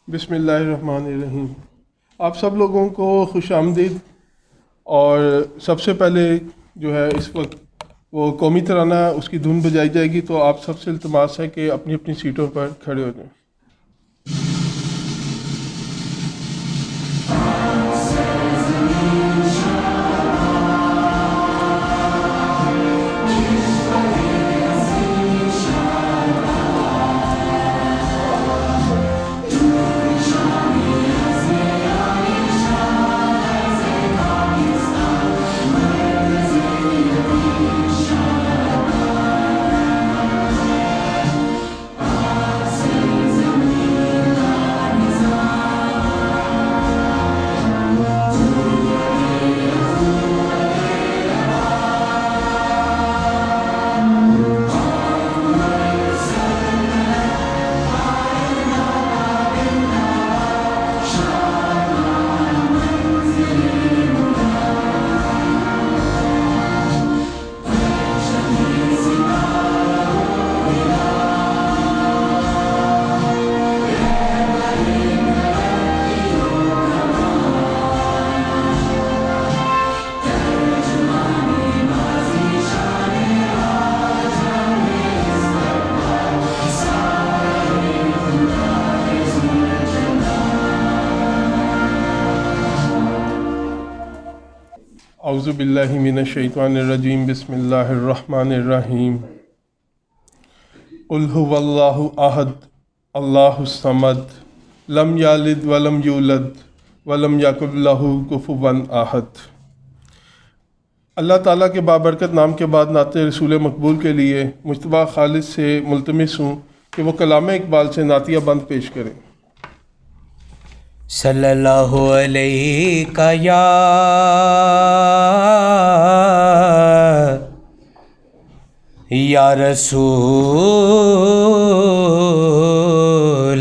بسم اللہ الرحمن الرحیم۔ آپ سب لوگوں کو خوش آمدید۔ اور سب سے پہلے جو ہے اس وقت وہ قومی ترانہ اس کی دھن بجائی جائے گی، تو آپ سب سے التماس ہے کہ اپنی اپنی سیٹوں پر کھڑے ہو جائیں۔ اعوذ باللہ من الشیطان الرجیم، بسم اللہ الرحمن الرحیم۔ قل هو اللہ احد اللہ الصمد لم یلد ولم یولد ولم یکن لہ کفوا احد۔ اللہ تعالیٰ کے بابرکت نام کے بعد نعت رسول مقبول کے لیے مجتبیٰ خالد سے ملتمس ہوں کہ وہ کلام اقبال سے نعتیہ بند پیش کریں۔ صلی اللہ علیہ یا رسول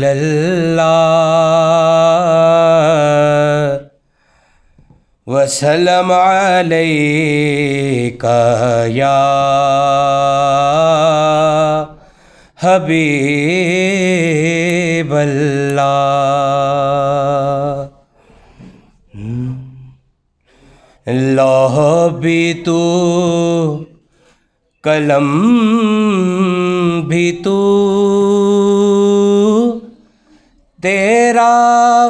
اللہ وسلم علیک یا حبیب اللہ۔ لوح بھی تو قلم بھی تو تیرا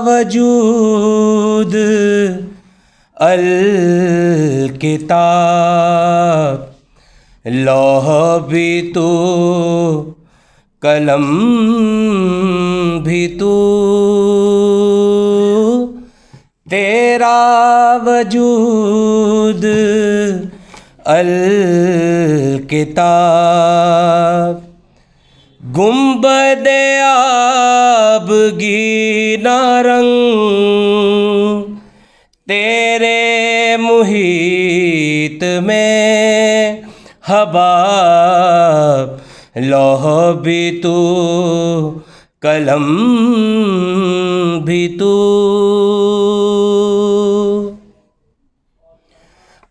وجود الکتاب۔ لوح بھی تو قلم بھی تو تیرا وجود الکتاب۔ گنبد آبگینہ رنگ تیرے محیط میں حباب۔ لوح بھی تو قلم بھی تو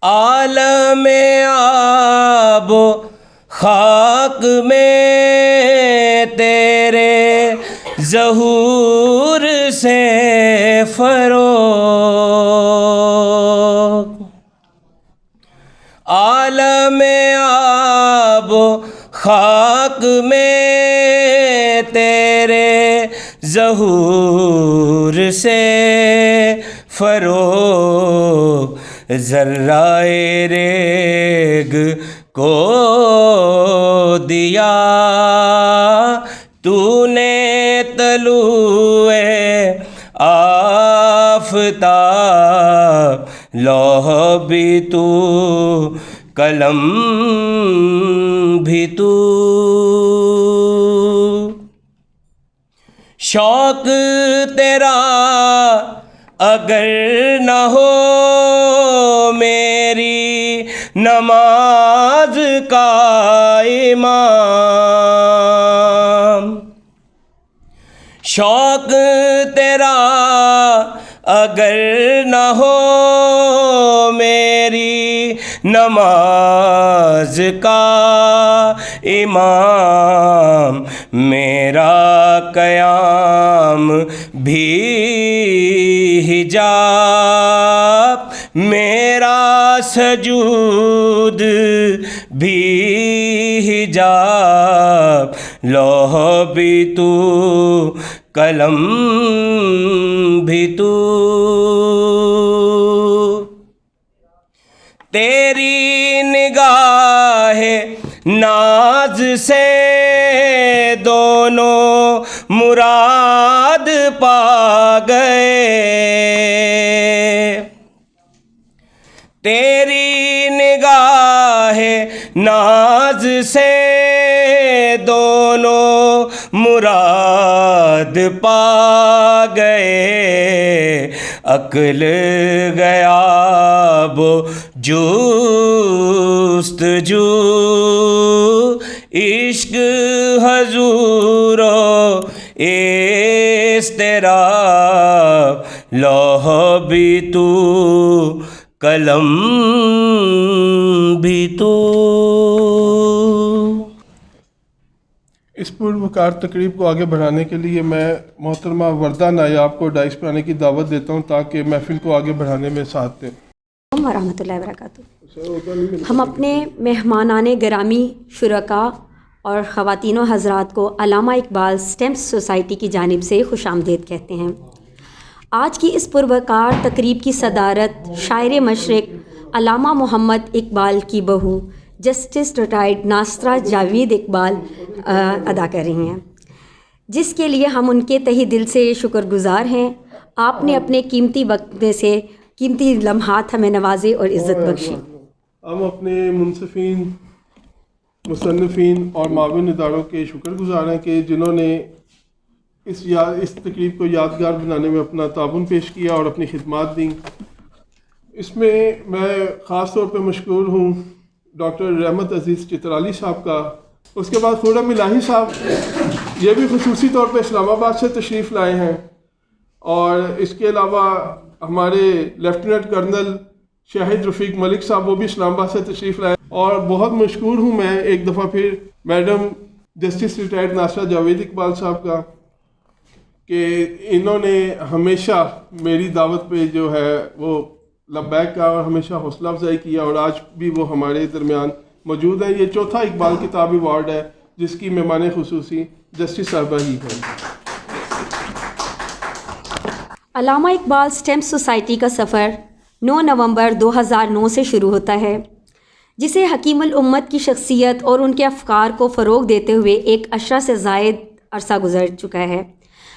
عالم آب و خاک میں تیرے ظہور سے فروغ۔ عالم آب و خاک میں تیرے ظہور سے فروغ۔ ذرائے ریگ کو دیا تو نے طلوع آفتاب۔ لوح بھی تو قلم بھی تو شوق تیرا اگر نہ ہو میری نماز کا امام۔ شوق تیرا اگر نہ ہو میری نماز کا امام میرا قیام بھی حجاب میرا سجود بھی حجاب لوح بھی تو قلم بھی تو تیری نگاہ ناز سے دونوں مراد پا گئے تیری نگاہ ناز سے دونوں مراد پا گئے عقل غیاب جستجو عشق حضور اضطراب لوح بھی تو قلم بھی تو. اس پروکار تقریب کو آگے بڑھانے کے لیے میں محترمہ وردہ نایاب کو ڈائس پر آنے کی دعوت دیتا ہوں تاکہ محفل کو آگے بڑھانے میں ساتھ دیں. ورحمۃ اللہ وبرکاتہ. ہم اپنے مہمانان گرامی شرکاء اور خواتین و حضرات کو علامہ اقبال اسٹیمپ سوسائٹی کی جانب سے خوش آمدید کہتے ہیں. آج کی اس پروکار تقریب کی صدارت شاعر مشرق علامہ محمد اقبال کی بہو جسٹس ریٹائرڈ ناصرہ جاوید اقبال ادا کر رہی ہیں، جس کے لیے ہم ان کے تہہ دل سے شکر گزار ہیں. آپ نے اپنے قیمتی وقت میں سے قیمتی لمحات ہمیں نوازے اور عزت بخشی. ہم اپنے منصفین، مصنفین اور معاون اداروں کے شکر گزار ہیں کہ جنہوں نے اس تقریب کو یادگار بنانے میں اپنا تعاون پیش کیا اور اپنی خدمات دیں. اس میں میں خاص طور پہ مشکور ہوں ڈاکٹر رحمت عزیز چترالی صاحب کا. اس کے بعد خورم الہی صاحب، یہ بھی خصوصی طور پہ اسلام آباد سے تشریف لائے ہیں. اور اس کے علاوہ ہمارے لیفٹیننٹ کرنل شاہد رفیق ملک صاحب، وہ بھی اسلام آباد سے تشریف لائے. اور بہت مشکور ہوں میں ایک دفعہ پھر madam justice retired Nasira Javed Iqbal صاحب کا کہ انہوں نے ہمیشہ میری دعوت پہ جو ہے وہ لبیک کا اور ہمیشہ حوصلہ افزائی کیا، اور آج بھی وہ ہمارے درمیان موجود ہیں. یہ چوتھا اقبال کتاب ایوارڈ ہے جس کی مہمان خصوصی جسٹس صاحبہ ہی ہیں. علامہ اقبال اسٹیمپ سوسائٹی کا سفر 9 نومبر 2009 سے شروع ہوتا ہے، جسے حکیم الامت کی شخصیت اور ان کے افکار کو فروغ دیتے ہوئے ایک عشرہ سے زائد عرصہ گزر چکا ہے.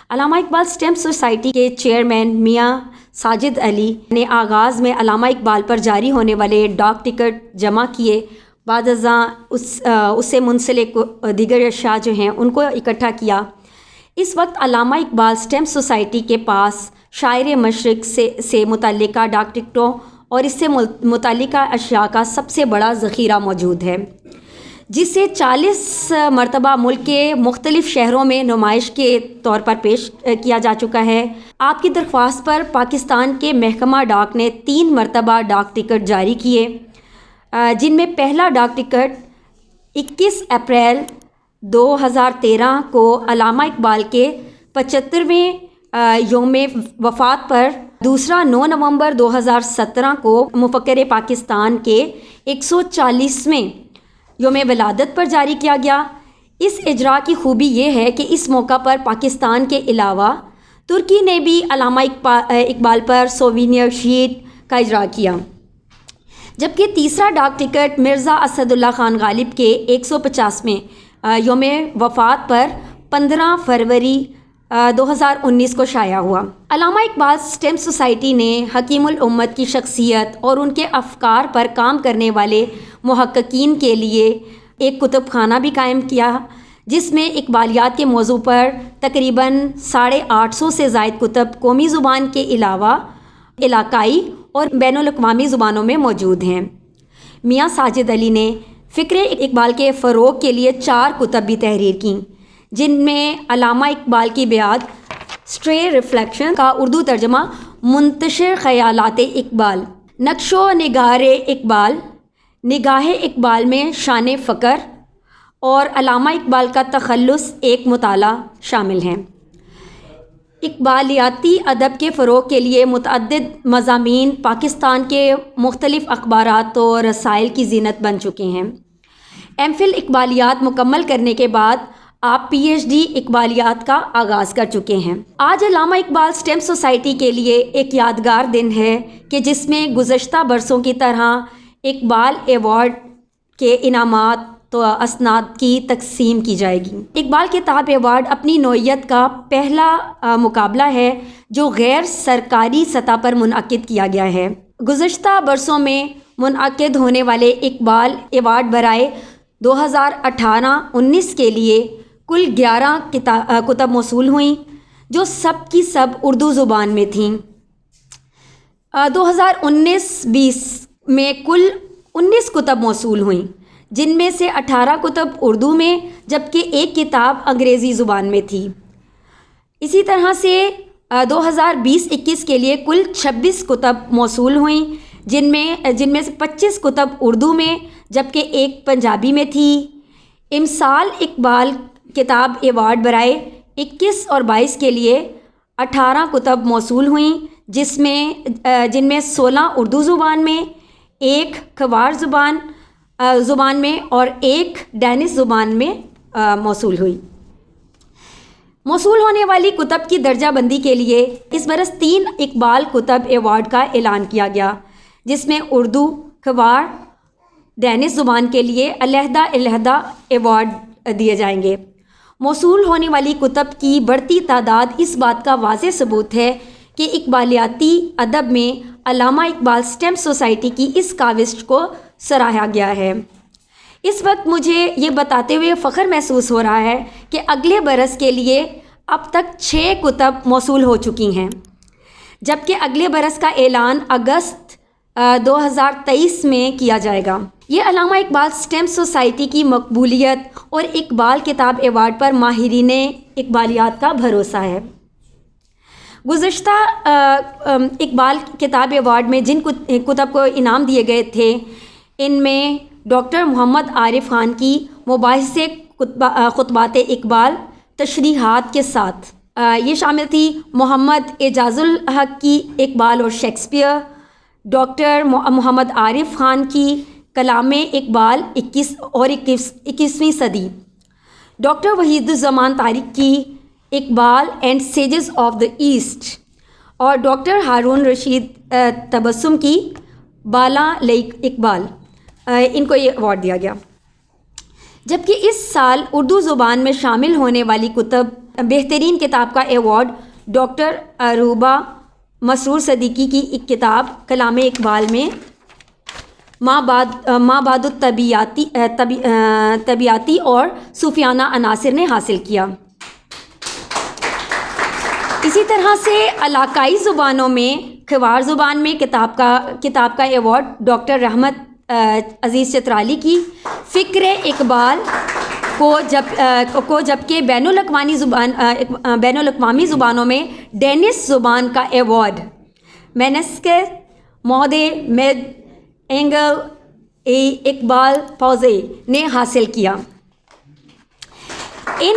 علامہ اقبال اسٹیمپ سوسائٹی کے چیئرمین میاں ساجد علی نے آغاز میں علامہ اقبال پر جاری ہونے والے ڈاک ٹکٹ جمع کیے. بعد ازاں اس سے منسلک دیگر اشیاء جو ہیں ان کو اکٹھا کیا. اس وقت علامہ اقبال اسٹیمپ سوسائٹی کے پاس شاعر مشرق سے متعلقہ ڈاک ٹکٹوں اور اس سے متعلقہ اشیاء کا سب سے بڑا ذخیرہ موجود ہے، جسے 40 مرتبہ ملک کے مختلف شہروں میں نمائش کے طور پر پیش کیا جا چکا ہے. آپ کی درخواست پر پاکستان کے محکمہ ڈاک نے 3 مرتبہ ڈاک ٹکٹ جاری کیے، جن میں پہلا ڈاک ٹکٹ 21 اپریل 2013 کو علامہ اقبال کے 75ویں یوم وفات پر، دوسرا 9 نومبر 2017 کو مفکر پاکستان کے 140ویں یوم ولادت پر جاری کیا گیا. اس اجراء کی خوبی یہ ہے کہ اس موقع پر پاکستان کے علاوہ ترکی نے بھی علامہ اقبال پر سووینئر شیٹ کا اجراء کیا. جبکہ تیسرا ڈاک ٹکٹ مرزا اسد اللہ خان غالب کے 150ویں یوم وفات پر 15 فروری 2019 کو شائع ہوا. علامہ اقبال اسٹیمپ سوسائٹی نے حکیم الامت کی شخصیت اور ان کے افکار پر کام کرنے والے محققین کے لیے ایک کتب خانہ بھی قائم کیا، جس میں اقبالیات کے موضوع پر تقریباً 850 سے زائد کتب قومی زبان کے علاوہ علاقائی اور بین الاقوامی زبانوں میں موجود ہیں. میاں ساجد علی نے فکر اقبال کے فروغ کے لیے 4 کتب بھی تحریر کیں، جن میں علامہ اقبال کی بیعت اسٹرے ریفلیکشن کا اردو ترجمہ منتشر خیالات اقبال، نقش و نگار اقبال، نگاہ اقبال میں شان فقر اور علامہ اقبال کا تخلص ایک مطالعہ شامل ہیں۔ اقبالیاتی ادب کے فروغ کے لیے متعدد مضامین پاکستان کے مختلف اخبارات و رسائل کی زینت بن چکے ہیں۔ ایم فل اقبالیات مکمل کرنے کے بعد آپ پی ایچ ڈی اقبالیات کا آغاز کر چکے ہیں۔ آج علامہ اقبال اسٹیم سوسائٹی کے لیے ایک یادگار دن ہے کہ جس میں گزشتہ برسوں کی طرح اقبال ایوارڈ کے انعامات و اسناد کی تقسیم کی جائے گی۔ اقبال کتاب ایوارڈ اپنی نوعیت کا پہلا مقابلہ ہے جو غیر سرکاری سطح پر منعقد کیا گیا ہے۔ گزشتہ برسوں میں منعقد ہونے والے اقبال ایوارڈ برائے 2018-19 کے لیے کل 11 کتب موصول ہوئیں جو سب کی سب اردو زبان میں تھیں۔ 2019-20 میں کل 19 کتب موصول ہوئیں جن میں سے 18 کتب اردو میں جبکہ ایک کتاب انگریزی زبان میں تھی۔ اسی طرح سے 2020-21 کے لیے کل 26 کتب موصول ہوئیں جن میں سے 25 کتب اردو میں جبکہ ایک پنجابی میں تھی۔ امسال اقبال کتاب ایوارڈ برائے 21 اور 22 کے لیے 18 کتب موصول ہوئیں جن میں 16 اردو زبان میں، ایک کھوار زبان میں اور ایک ڈینش زبان میں موصول ہوئی۔ موصول ہونے والی کتب کی درجہ بندی کے لیے اس برس 3 اقبال کتب ایوارڈ کا اعلان کیا گیا جس میں اردو، کھوار، ڈینش زبان کے لیے علیحدہ ایوارڈ دیے جائیں گے۔ موصول ہونے والی کتب کی بڑھتی تعداد اس بات کا واضح ثبوت ہے کہ اقبالیاتی ادب میں علامہ اقبال اسٹیم سوسائٹی کی اس کاوش کو سراہا گیا ہے۔ اس وقت مجھے یہ بتاتے ہوئے فخر محسوس ہو رہا ہے کہ اگلے برس کے لیے اب تک 6 کتب موصول ہو چکی ہیں جبکہ اگلے برس کا اعلان اگست 2023 میں کیا جائے گا۔ یہ علامہ اقبال اسٹیم سوسائٹی کی مقبولیت اور اقبال کتاب ایوارڈ پر ماہرین اقبالیات کا بھروسہ ہے۔ گزشتہ اقبال کتاب ایوارڈ میں جن کتب کو انعام دیے گئے تھے ان میں ڈاکٹر محمد عارف خان کی مباحثے خطبات اقبال تشریحات کے ساتھ، یہ شامل تھی محمد اعجاز الحق کی اقبال اور شیکسپیئر، ڈاکٹر محمد عارف خان کی کلام اقبال 21ویں صدی، ڈاکٹر وحید الزمان طارق کی Iqbal and sages of the east اور ڈاکٹر ہارون رشید تبسم کی بالا لیک اقبال، ان کو یہ ایوارڈ دیا گیا۔ جبکہ اس سال اردو زبان میں شامل ہونے والی کتب بہترین کتاب کا ایوارڈ ڈاکٹر عروبہ مسرور صدیقی کی ایک کتاب کلام اقبال میں ما بعد طبیعتی اور صوفیانہ عناصر نے حاصل کیا۔ اسی طرح سے علاقائی زبانوں میں کھوار زبان میں کتاب کا ایوارڈ ڈاکٹر رحمت عزیز چترالی کی فکر اقبال کو جبکہ بین الاقوامی زبانوں میں ڈینش زبان کا ایوارڈ مینسکے مہودے میڈ اینگل اقبال پوزے نے حاصل کیا۔ ان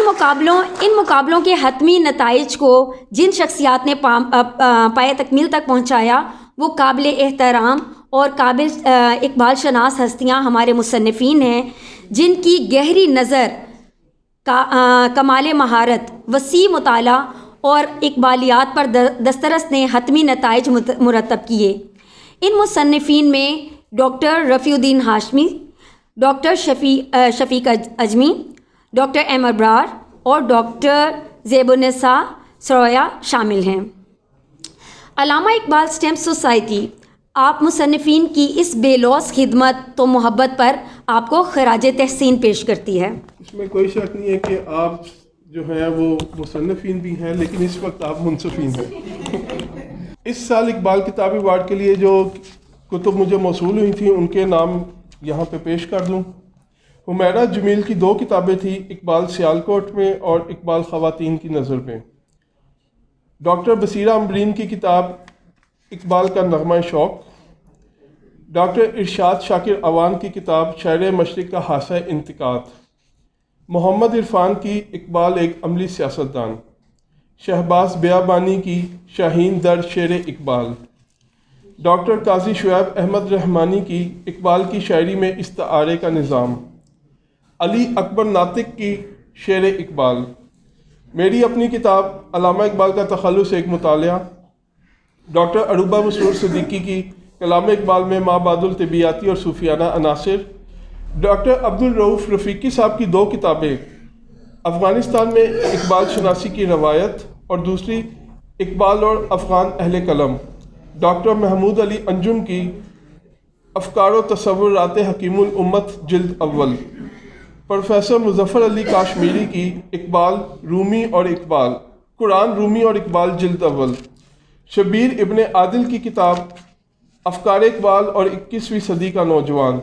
مقابلوں کے حتمی نتائج کو جن شخصیات نے پائے تکمیل تک پہنچایا وہ قابل احترام اور قابل اقبال شناس ہستیاں ہمارے مصنفین ہیں جن کی گہری نظر، کمال مہارت، وسیع مطالعہ اور اقبالیات پر دسترس نے حتمی نتائج مرتب کیے۔ ان مصنفین میں ڈاکٹر رفیع الدین ہاشمی، ڈاکٹر شفیق اجمی، ڈاکٹر ایم ابرار اور ڈاکٹر زیب النساء سرویا شامل ہیں۔ علامہ اقبال اسٹیم سوسائٹی آپ مصنفین کی اس بے لوث خدمت و محبت پر آپ کو خراج تحسین پیش کرتی ہے۔ اس میں کوئی شک نہیں ہے کہ آپ جو ہیں وہ مصنفین بھی ہیں لیکن اس وقت آپ منصفین ہیں۔ اس سال اقبال کتاب ایوارڈ کے لیے جو کتب مجھے موصول ہوئی تھیں ان کے نام یہاں پہ پیش کر دوں۔ حمیرہ جمیل کی 2 کتابیں تھیں، اقبال سیالکوٹ میں اور اقبال خواتین کی نظر میں۔ ڈاکٹر بصیرہ امبرین کی کتاب اقبال کا نغمہ شوق، ڈاکٹر ارشاد شاکر اوان کی کتاب شاعر مشرق کا حادثہ انتقاد، محمد عرفان کی اقبال ایک عملی سیاستدان، شہباز بیابانی کی شاہین در شعر اقبال، ڈاکٹر قاضی شعیب احمد رحمانی کی اقبال کی شاعری میں استعارے کا نظام، علی اکبر ناطق کی شعر اقبال، میری اپنی کتاب علامہ اقبال کا تخلص ایک مطالعہ، ڈاکٹر عروبہ مسرور صدیقی کی کلام اقبال میں مابعد الطبیعیاتی اور صوفیانہ عناصر، ڈاکٹر عبدالرؤف رفیقی صاحب کی 2 کتابیں، افغانستان میں اقبال شناسی کی روایت اور دوسری اقبال اور افغان اہل قلم، ڈاکٹر محمود علی انجم کی افکار و تصورات حکیم الامت جلد اول، پروفیسر مظفر علی کاشمیری کی اقبال رومی اور اقبال، قرآن رومی اور اقبال جلد اول، شبیر ابن عادل کی کتاب افکار اقبال اور 21ویں صدی کا نوجوان،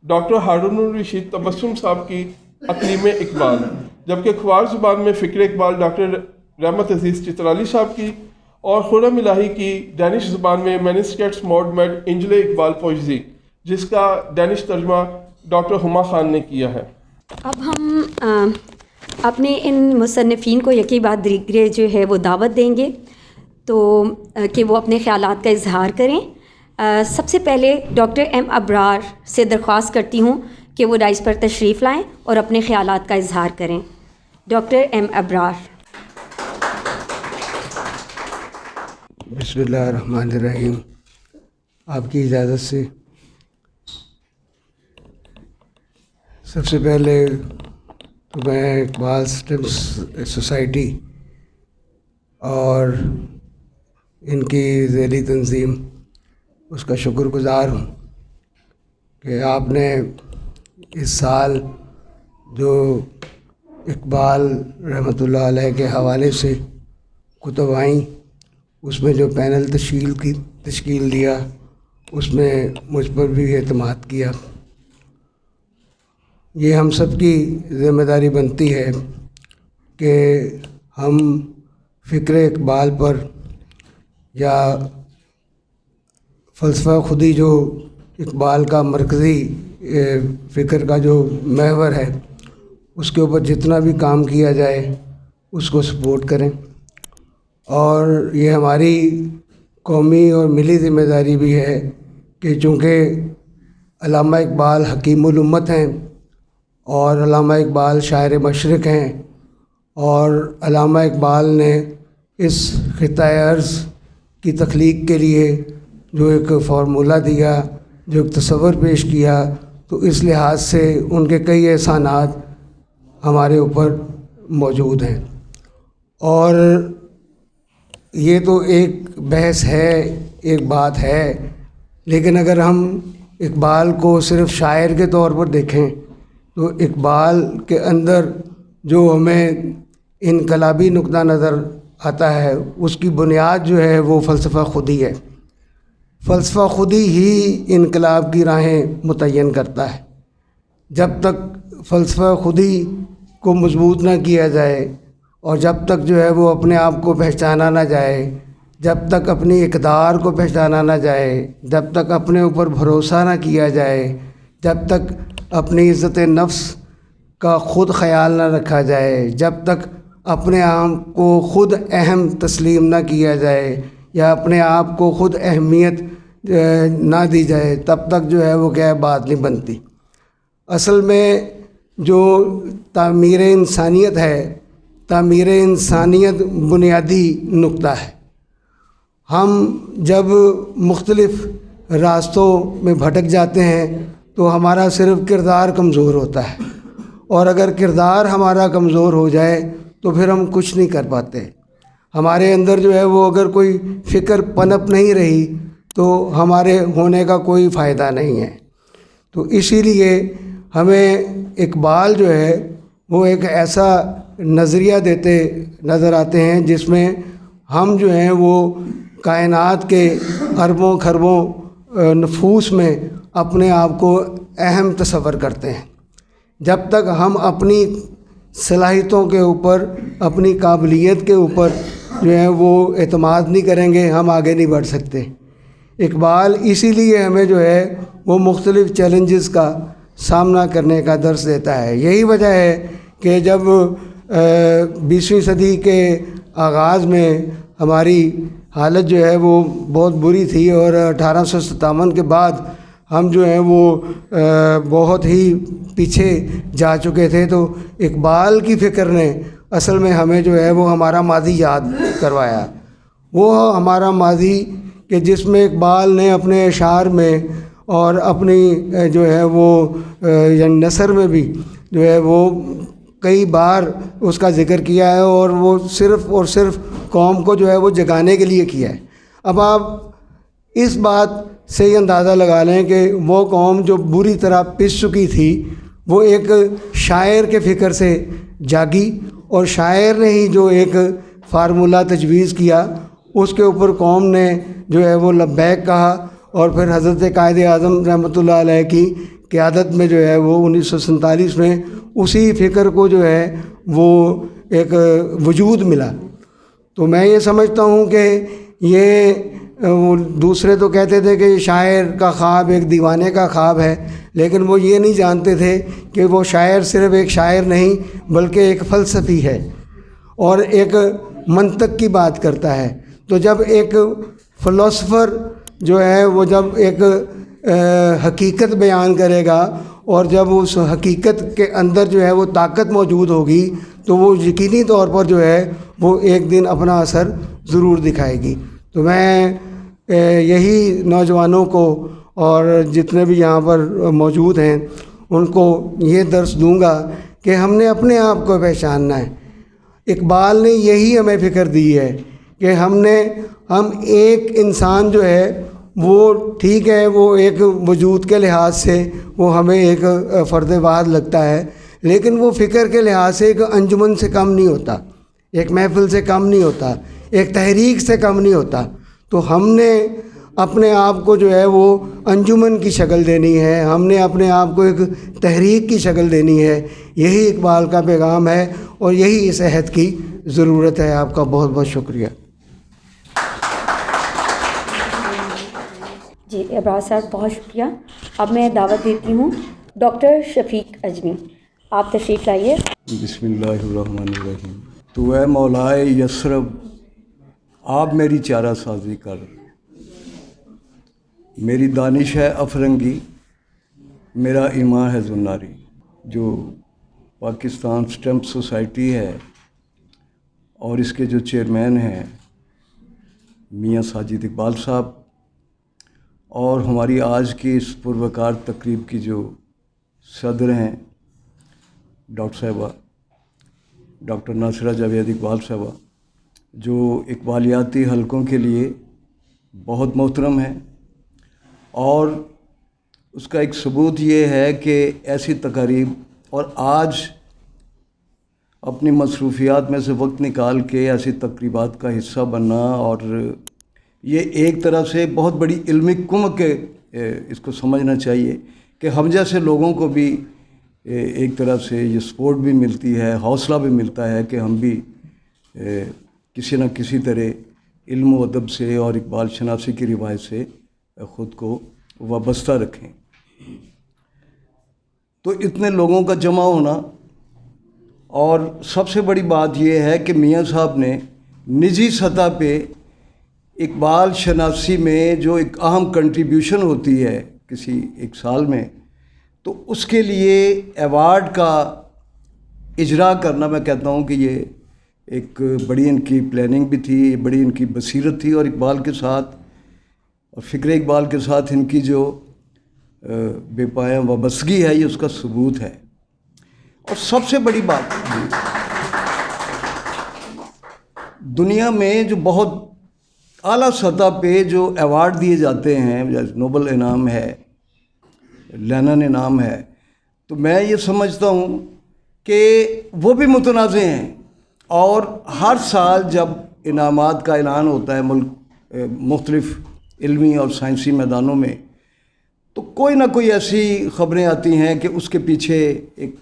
ڈاکٹر ہارون الرشید تبسم صاحب کی اقلیم اقبال، جبکہ کھوار زبان میں فکر اقبال ڈاکٹر رحمت عزیز چترالی صاحب کی، اور خرم الہی کی ڈینش زبان میں مینسکیٹس موڈ میڈ انجل اقبال پوئزی، جس کا ڈینش ترجمہ ڈاکٹر ہما خان نے کیا ہے۔ اب ہم اپنے ان مصنفین کو یکی بعد دیگرے جو ہے وہ دعوت دیں گے تو کہ وہ اپنے خیالات کا اظہار کریں۔ سب سے پہلے ڈاکٹر ایم ابرار سے درخواست کرتی ہوں کہ وہ ڈائز پر تشریف لائیں اور اپنے خیالات کا اظہار کریں۔ ڈاکٹر ایم ابرار۔ بسم اللہ الرحمن الرحیم۔ آپ کی اجازت سے سب سے پہلے تو میں اقبال اسٹمس سوسائٹی اور ان کی ذیلی تنظیم اس کا شکر گزار ہوں کہ آپ نے اس سال جو اقبال رحمۃ اللہ علیہ کے حوالے سے کتب آئیں اس میں جو پینل تشکیل دیا اس میں مجھ پر بھی اعتماد کیا۔ یہ ہم سب کی ذمہ داری بنتی ہے کہ ہم فکر اقبال پر یا فلسفہ خودی جو اقبال کا مرکزی فکر کا جو محور ہے اس کے اوپر جتنا بھی کام کیا جائے اس کو سپورٹ کریں، اور یہ ہماری قومی اور ملی ذمہ داری بھی ہے کہ چونکہ علامہ اقبال حکیم الامت ہیں اور علامہ اقبال شاعر مشرق ہیں، اور علامہ اقبال نے اس خطۂ ارض کی تخلیق کے لیے جو ایک فارمولہ دیا، جو ایک تصور پیش کیا، تو اس لحاظ سے ان کے کئی احسانات ہمارے اوپر موجود ہیں۔ اور یہ تو ایک بحث ہے، ایک بات ہے، لیکن اگر ہم اقبال کو صرف شاعر کے طور پر دیکھیں تو اقبال کے اندر جو ہمیں انقلابی نقطہ نظر آتا ہے اس کی بنیاد جو ہے وہ فلسفہ خودی ہے۔ فلسفہ خودی ہی انقلاب کی راہیں متعین کرتا ہے۔ جب تک فلسفہ خودی کو مضبوط نہ کیا جائے اور جب تک جو ہے وہ اپنے آپ کو پہچانا نہ جائے، جب تک اپنی اقدار کو پہچانا نہ جائے، جب تک اپنے اوپر بھروسہ نہ کیا جائے، جب تک اپنی عزت نفس کا خود خیال نہ رکھا جائے، جب تک اپنے آپ کو خود اہم تسلیم نہ کیا جائے یا اپنے آپ کو خود اہمیت نہ دی جائے، تب تک جو ہے وہ کیا بات نہیں بنتی۔ اصل میں جو تعمیر انسانیت ہے، تعمیر انسانیت بنیادی نقطہ ہے۔ ہم جب مختلف راستوں میں بھٹک جاتے ہیں تو ہمارا صرف کردار کمزور ہوتا ہے، اور اگر کردار ہمارا کمزور ہو جائے تو پھر ہم کچھ نہیں کر پاتے۔ ہمارے اندر جو ہے وہ اگر کوئی فکر پنپ نہیں رہی تو ہمارے ہونے کا کوئی فائدہ نہیں ہے۔ تو اسی لیے ہمیں اقبال جو ہے وہ ایک ایسا نظریہ دیتے نظر آتے ہیں جس میں ہم جو ہیں وہ کائنات کے اربوں خربوں نفوس میں اپنے آپ کو اہم تصور کرتے ہیں۔ جب تک ہم اپنی صلاحیتوں کے اوپر، اپنی قابلیت کے اوپر جو ہے وہ اعتماد نہیں کریں گے، ہم آگے نہیں بڑھ سکتے۔ اقبال اسی لیے ہمیں جو ہے وہ مختلف چیلنجز کا سامنا کرنے کا درس دیتا ہے۔ یہی وجہ ہے کہ کہ جب 20ویں صدی کے آغاز میں ہماری حالت جو ہے وہ بہت بری تھی، اور 1857 کے بعد ہم جو ہیں وہ بہت ہی پیچھے جا چکے تھے، تو اقبال کی فکر نے اصل میں ہمیں جو ہے وہ ہمارا ماضی یاد کروایا. وہ ہمارا ماضی کہ جس میں اقبال نے اپنے اشعار میں اور اپنی جو ہے وہ یعنی نثر میں بھی جو ہے وہ کئی بار اس کا ذکر کیا ہے، اور وہ صرف اور صرف قوم کو جو ہے وہ جگانے کے لیے کیا ہے. اب آپ اس بات سے یہ اندازہ لگا لیں کہ وہ قوم جو بری طرح پس چکی تھی وہ ایک شاعر کے فکر سے جاگی، اور شاعر نے ہی جو ایک فارمولہ تجویز کیا اس کے اوپر قوم نے جو ہے وہ لبیک کہا، اور پھر حضرت قائد اعظم رحمۃ اللہ علیہ کی قیادت میں جو ہے وہ 1947 میں اسی فکر کو جو ہے وہ ایک وجود ملا. تو میں یہ سمجھتا ہوں کہ یہ وہ دوسرے تو کہتے تھے کہ شاعر کا خواب ایک دیوانے کا خواب ہے، لیکن وہ یہ نہیں جانتے تھے کہ وہ شاعر صرف ایک شاعر نہیں بلکہ ایک فلسفی ہے اور ایک منطق کی بات کرتا ہے. تو جب ایک فلسفر جو ہے وہ جب ایک حقیقت بیان کرے گا اور جب اس حقیقت کے اندر جو ہے وہ طاقت موجود ہوگی تو وہ یقینی طور پر جو ہے وہ ایک دن اپنا اثر ضرور دکھائے گی. تو میں یہی نوجوانوں کو اور جتنے بھی یہاں پر موجود ہیں ان کو یہ درس دوں گا کہ ہم نے اپنے آپ کو پہچاننا ہے. اقبال نے یہی ہمیں فکر دی ہے کہ ہم ایک انسان جو ہے وہ ٹھیک ہے وہ ایک وجود کے لحاظ سے وہ ہمیں ایک فرد واحد لگتا ہے، لیکن وہ فکر کے لحاظ سے ایک انجمن سے کم نہیں ہوتا، ایک محفل سے کم نہیں ہوتا، ایک تحریک سے کم نہیں ہوتا. تو ہم نے اپنے آپ کو جو ہے وہ انجمن کی شکل دینی ہے، ہم نے اپنے آپ کو ایک تحریک کی شکل دینی ہے. یہی اقبال کا پیغام ہے اور یہی اس عہد کی ضرورت ہے. آپ کا بہت بہت شکریہ. جی ابراز صاحب بہت شکریہ. اب میں دعوت دیتی ہوں ڈاکٹر شفیق اجمی، آپ تشریف لائیے. بسم اللہ الرحمن الرحیم. تو اے مولائے یثرب آپ میری چارہ سازی کر، میری دانش ہے افرنگی، میرا ایمان ہے زناری. جو پاکستان اسٹمپ سوسائٹی ہے اور اس کے جو چیئرمین ہیں میاں ساجد اقبال صاحب، اور ہماری آج کی اس پروقار تقریب کی جو صدر ہیں ڈاکٹر صاحبہ ڈاکٹر ناصرہ جاوید اقبال صاحبہ، جو اقبالیاتی حلقوں کے لیے بہت محترم ہیں. اور اس کا ایک ثبوت یہ ہے کہ ایسی تقاریب اور آج اپنی مصروفیات میں سے وقت نکال کے ایسی تقریبات کا حصہ بننا، اور یہ ایک طرح سے بہت بڑی علمی کمک اس کو سمجھنا چاہیے کہ ہم جیسے لوگوں کو بھی ایک طرح سے یہ سپورٹ بھی ملتی ہے، حوصلہ بھی ملتا ہے کہ ہم بھی کسی نہ کسی طرح علم و ادب سے اور اقبال شناسی کی روایت سے خود کو وابستہ رکھیں. تو اتنے لوگوں کا جمع ہونا، اور سب سے بڑی بات یہ ہے کہ میاں صاحب نے نجی سطح پہ اقبال شناسی میں جو ایک اہم کنٹریبیوشن ہوتی ہے کسی ایک سال میں، تو اس کے لیے ایوارڈ کا اجرا کرنا، میں کہتا ہوں کہ یہ ایک بڑی ان کی پلاننگ بھی تھی، بڑی ان کی بصیرت تھی، اور اقبال کے ساتھ اور فکر اقبال کے ساتھ ان کی جو بے پایہ وابستگی ہے یہ اس کا ثبوت ہے. اور سب سے بڑی بات دنیا میں جو بہت اعلیٰ سطح پہ جو ایوارڈ دیے جاتے ہیں، جیسے نوبل انعام ہے، لینن انعام ہے، تو میں یہ سمجھتا ہوں کہ وہ بھی متنازع ہیں. اور ہر سال جب انعامات کا اعلان ہوتا ہے ملک مختلف علمی اور سائنسی میدانوں میں، تو کوئی نہ کوئی ایسی خبریں آتی ہیں کہ اس کے پیچھے ایک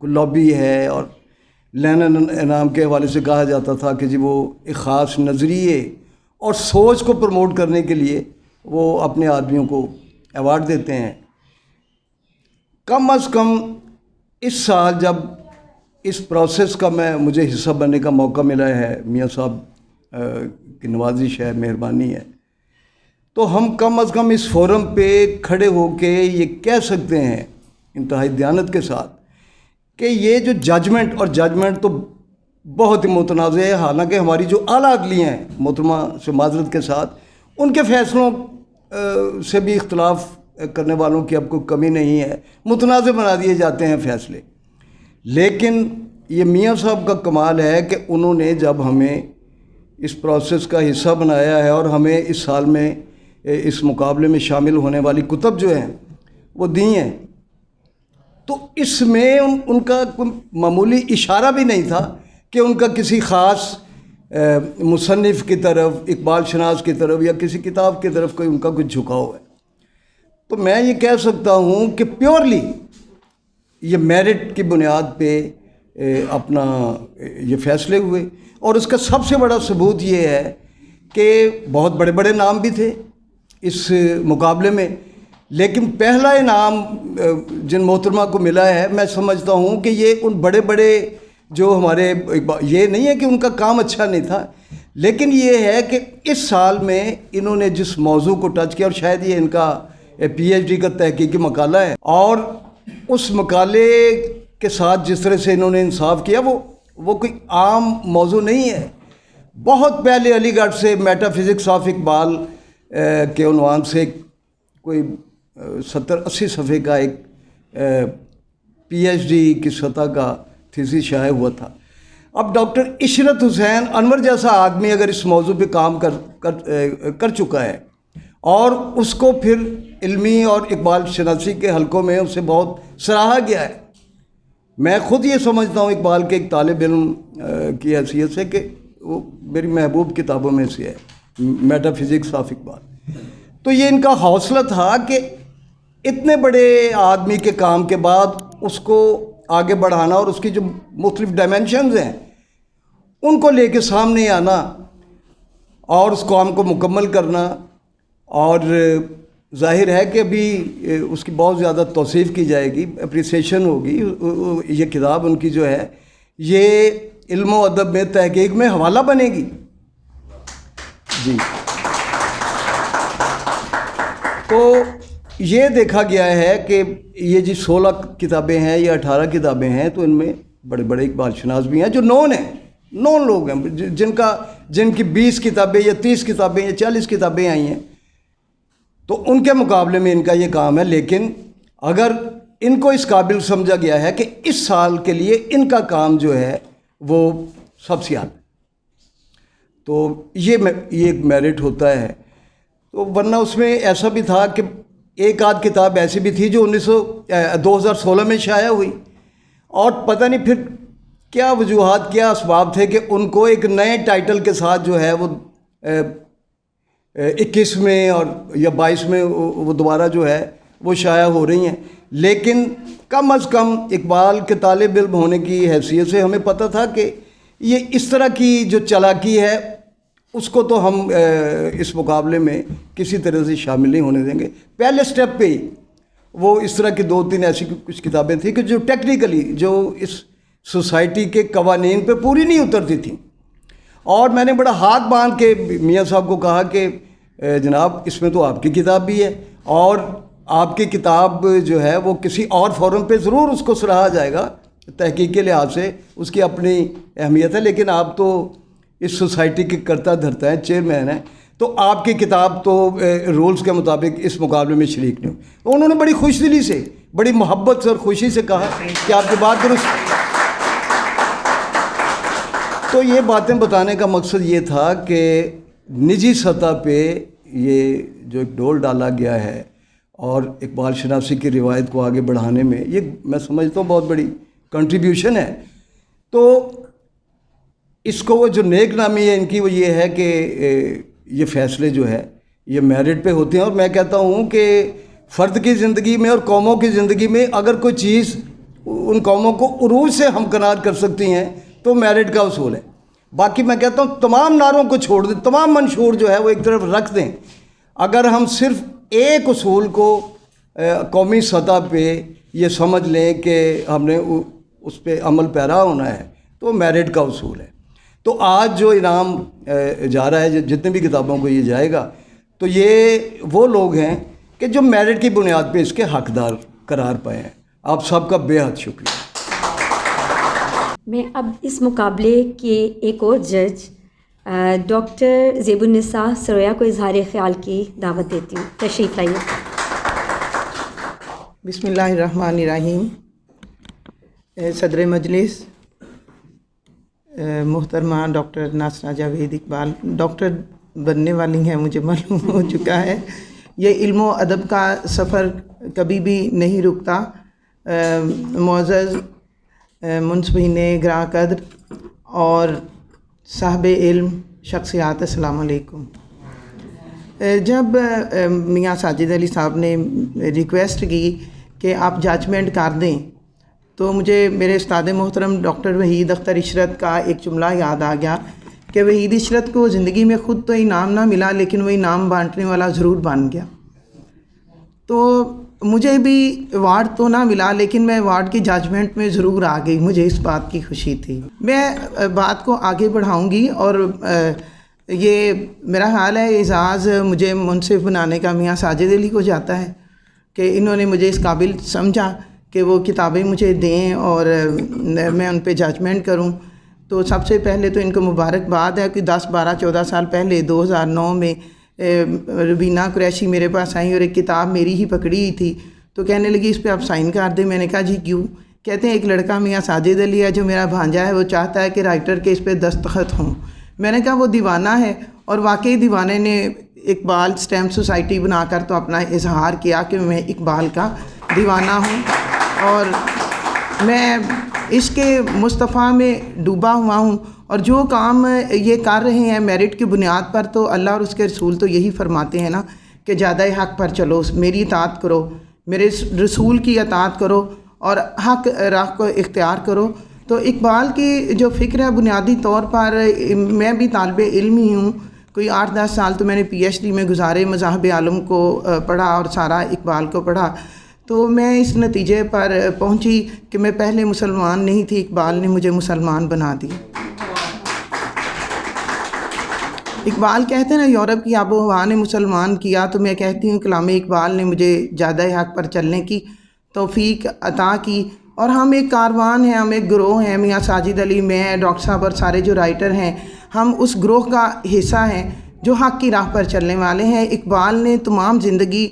لابی ہے. اور لینن انعام کے حوالے سے کہا جاتا تھا کہ جی وہ ایک خاص نظریے اور سوچ کو پروموٹ کرنے کے لیے وہ اپنے آدمیوں کو ایوارڈ دیتے ہیں. کم از کم اس سال جب اس پروسیس کا مجھے حصہ بننے کا موقع ملا ہے، میاں صاحب کی نوازش ہے، مہربانی ہے، تو ہم کم از کم اس فورم پہ کھڑے ہو کے یہ کہہ سکتے ہیں انتہائی دیانت کے ساتھ کہ یہ جو ججمنٹ تو بہت ہی متنازع ہے، حالانکہ ہماری جو اعلیٰ عدلیہ ہیں، محترمہ سے معذرت کے ساتھ، ان کے فیصلوں سے بھی اختلاف کرنے والوں کی اب کوئی کمی نہیں ہے، متنازع بنا دیے جاتے ہیں فیصلے. لیکن یہ میاں صاحب کا کمال ہے کہ انہوں نے جب ہمیں اس پروسیس کا حصہ بنایا ہے اور ہمیں اس سال میں اس مقابلے میں شامل ہونے والی کتب جو ہیں وہ دی ہیں، تو اس میں ان کا کوئی معمولی اشارہ بھی نہیں تھا کہ ان کا کسی خاص مصنف کی طرف، اقبال شناس کی طرف یا کسی کتاب کی طرف کوئی ان کا کچھ جھکاؤ ہے. تو میں یہ کہہ سکتا ہوں کہ پیورلی یہ میرٹ کی بنیاد پہ اپنا یہ فیصلے ہوئے، اور اس کا سب سے بڑا ثبوت یہ ہے کہ بہت بڑے بڑے نام بھی تھے اس مقابلے میں، لیکن پہلا انعام جن محترمہ کو ملا ہے، میں سمجھتا ہوں کہ یہ ان بڑے بڑے جو ہمارے، یہ نہیں ہے کہ ان کا کام اچھا نہیں تھا، لیکن یہ ہے کہ اس سال میں انہوں نے جس موضوع کو ٹچ کیا، اور شاید یہ ان کا پی ایچ ڈی کا تحقیقی مقالہ ہے، اور اس مقالے کے ساتھ جس طرح سے انہوں نے انصاف کیا وہ کوئی عام موضوع نہیں ہے. بہت پہلے علی گڑھ سے میٹا فزکس آف اقبال کے عنوان سے کوئی 70-80 صفحے کا ایک پی ایچ ڈی کی سطح کا تھیسس شائع ہوا تھا. اب ڈاکٹر عشرت حسین انور جیسا آدمی اگر اس موضوع پہ کام کر چکا ہے اور اس کو پھر علمی اور اقبال شناسی کے حلقوں میں اسے بہت سراہا گیا ہے. میں خود یہ سمجھتا ہوں اقبال کے ایک طالب علم کی حیثیت سے کہ وہ میری محبوب کتابوں میں سے ہے، میٹا فزکس آف اقبال. تو یہ ان کا حوصلہ تھا کہ اتنے بڑے آدمی کے کام کے بعد اس کو آگے بڑھانا اور اس کی جو مختلف ڈائمینشنز ہیں ان کو لے کے سامنے آنا اور اس کام کو مکمل کرنا. اور ظاہر ہے کہ ابھی اس کی بہت زیادہ توصیف کی جائے گی، اپریسیشن ہوگی. یہ کتاب ان کی جو ہے یہ علم و ادب میں تحقیق میں حوالہ بنے گی. جی، تو یہ دیکھا گیا ہے کہ یہ جی 16 کتابیں ہیں یا 18 کتابیں ہیں، تو ان میں بڑے بڑے اقبال شناس بھی ہیں جو نون لوگ ہیں، جن کی 20 کتابیں یا 30 کتابیں یا 40 کتابیں آئی ہیں، تو ان کے مقابلے میں ان کا یہ کام ہے. لیکن اگر ان کو اس قابل سمجھا گیا ہے کہ اس سال کے لیے ان کا کام جو ہے وہ سب سے اعلیٰ، تو یہ ایک میرٹ ہوتا ہے. تو ورنہ اس میں ایسا بھی تھا کہ ایک آدھ کتاب ایسی بھی تھی جو 2016 میں شائع ہوئی، اور پتہ نہیں پھر کیا وجوہات، کیا اسباب تھے کہ ان کو ایک نئے ٹائٹل کے ساتھ جو ہے وہ 21 میں اور یا 22 میں وہ دوبارہ جو ہے وہ شائع ہو رہی ہیں. لیکن کم از کم اقبال کے طالب علم ہونے کی حیثیت سے ہمیں پتہ تھا کہ یہ اس طرح کی جو چالاکی ہے اس کو تو ہم اس مقابلے میں کسی طرح سے شامل نہیں ہونے دیں گے. پہلے سٹیپ پہ ہی وہ اس طرح کی 2-3 ایسی کچھ کتابیں تھیں کہ جو ٹیکنیکلی جو اس سوسائٹی کے قوانین پہ پوری نہیں اترتی تھیں، اور میں نے بڑا ہاتھ باندھ کے میاں صاحب کو کہا کہ جناب اس میں تو آپ کی کتاب بھی ہے، اور آپ کی کتاب جو ہے وہ کسی اور فورم پہ ضرور اس کو سراہا جائے گا، تحقیق کے لحاظ سے اس کی اپنی اہمیت ہے، لیکن آپ تو اس سوسائٹی کے کرتا دھرتا ہے، چیئرمین ہیں، تو آپ کی کتاب تو رولز کے مطابق اس مقابلے میں شریک نہیں ہو. تو انہوں نے بڑی خوش دلی سے، بڑی محبت سے اور خوشی سے کہا کہ آپ کی بات درست. تو یہ باتیں بتانے کا مقصد یہ تھا کہ نجی سطح پہ یہ جو ایک ڈول ڈالا گیا ہے اور اقبال شناسی کی روایت کو آگے بڑھانے میں یہ میں سمجھتا ہوں بہت بڑی کنٹریبیوشن ہے. تو اس کو وہ جو نیک نامی ہے ان کی وہ یہ ہے کہ یہ فیصلے جو ہے یہ میرٹ پہ ہوتے ہیں، اور میں کہتا ہوں کہ فرد کی زندگی میں اور قوموں کی زندگی میں اگر کوئی چیز ان قوموں کو عروج سے ہمکنار کر سکتی ہیں تو میرٹ کا اصول ہے. باقی میں کہتا ہوں تمام نعروں کو چھوڑ دیں، تمام منشور جو ہے وہ ایک طرف رکھ دیں. اگر ہم صرف ایک اصول کو قومی سطح پہ یہ سمجھ لیں کہ ہم نے اس پہ عمل پیرا ہونا ہے تو میرٹ کا اصول ہے. تو آج جو انعام جا رہا ہے جتنے بھی کتابوں کو یہ جائے گا تو یہ وہ لوگ ہیں کہ جو میرٹ کی بنیاد پہ اس کے حقدار قرار پائے ہیں. آپ سب کا بے حد شکریہ. میں اب اس مقابلے کے ایک اور جج ڈاکٹر زیب النساء سرویا کو اظہار خیال کی دعوت دیتی ہوں. تشریف لائیے. بسم اللہ الرحمن الرحیم. صدر مجلس محترمہ ڈاکٹر ناصرہ جاوید اقبال ڈاکٹر بننے والی ہیں، مجھے معلوم ہو چکا ہے. یہ علم و ادب کا سفر کبھی بھی نہیں رکتا. معزز منصفین گراں قدر اور صاحب علم شخصیات، السلام علیکم. جب میاں ساجد علی صاحب نے ریکویسٹ کی کہ آپ ججمنٹ کر دیں تو مجھے میرے استاد محترم ڈاکٹر وحید اختر عشرت کا ایک جملہ یاد آ گیا کہ وحید عشرت کو زندگی میں خود تو انعام نہ ملا لیکن وہ انعام بانٹنے والا ضرور بن گیا. تو مجھے بھی ایوارڈ تو نہ ملا لیکن میں ایوارڈ کی ججمنٹ میں ضرور آ گئی. مجھے اس بات کی خوشی تھی. میں بات کو آگے بڑھاؤں گی اور یہ میرا خیال ہے اعزاز مجھے منصف بنانے کا میاں ساجد علی کو جاتا ہے کہ انہوں نے مجھے اس قابل سمجھا کہ وہ کتابیں مجھے دیں اور میں ان پہ ججمنٹ کروں. تو سب سے پہلے تو ان کو مبارکباد ہے کہ 10 12 14 سال پہلے 2009 میں ربینہ قریشی میرے پاس آئیں اور ایک کتاب میری ہی پکڑی ہی تھی تو کہنے لگی اس پہ آپ سائن کر دیں. میں نے کہا جی کیوں؟ کہتے ہیں ایک لڑکا میاں ساجد علی ہے جو میرا بھانجا ہے، وہ چاہتا ہے کہ رائٹر کے اس پہ دستخط ہوں. میں نے کہا وہ دیوانہ ہے، اور واقعی دیوانے نے اقبال اسٹیمپ سوسائٹی بنا کر تو اپنا اظہار کیا کہ میں اقبال کا دیوانہ ہوں اور میں عشق مصطفیٰ میں ڈوبا ہوا ہوں. اور جو کام یہ کر رہے ہیں میرٹ کی بنیاد پر، تو اللہ اور اس کے رسول تو یہی فرماتے ہیں نا کہ زیادہ حق پر چلو، میری اطاعت کرو، میرے رسول کی اطاعت کرو اور حق راہ کو اختیار کرو. تو اقبال کی جو فکر ہے بنیادی طور پر، میں بھی طالب علم ہی ہوں، کوئی 8-10 سال تو میں نے PhD میں گزارے، مذاہب عالم کو پڑھا اور سارا اقبال کو پڑھا. تو میں اس نتیجے پر پہنچی کہ میں پہلے مسلمان نہیں تھی، اقبال نے مجھے مسلمان بنا دی. اقبال کہتے ہیں نا یورپ کی آب و ہوا نے مسلمان کیا، تو میں کہتی ہوں کلام اقبال نے مجھے زیادہ حق پر چلنے کی توفیق عطا کی. اور ہم ایک کاروان ہیں، ہم ایک گروہ ہیں، میاں ساجد علی، میں، ڈاکٹر صاحب اور سارے جو رائٹر ہیں، ہم اس گروہ کا حصہ ہیں جو حق کی راہ پر چلنے والے ہیں. اقبال نے تمام زندگی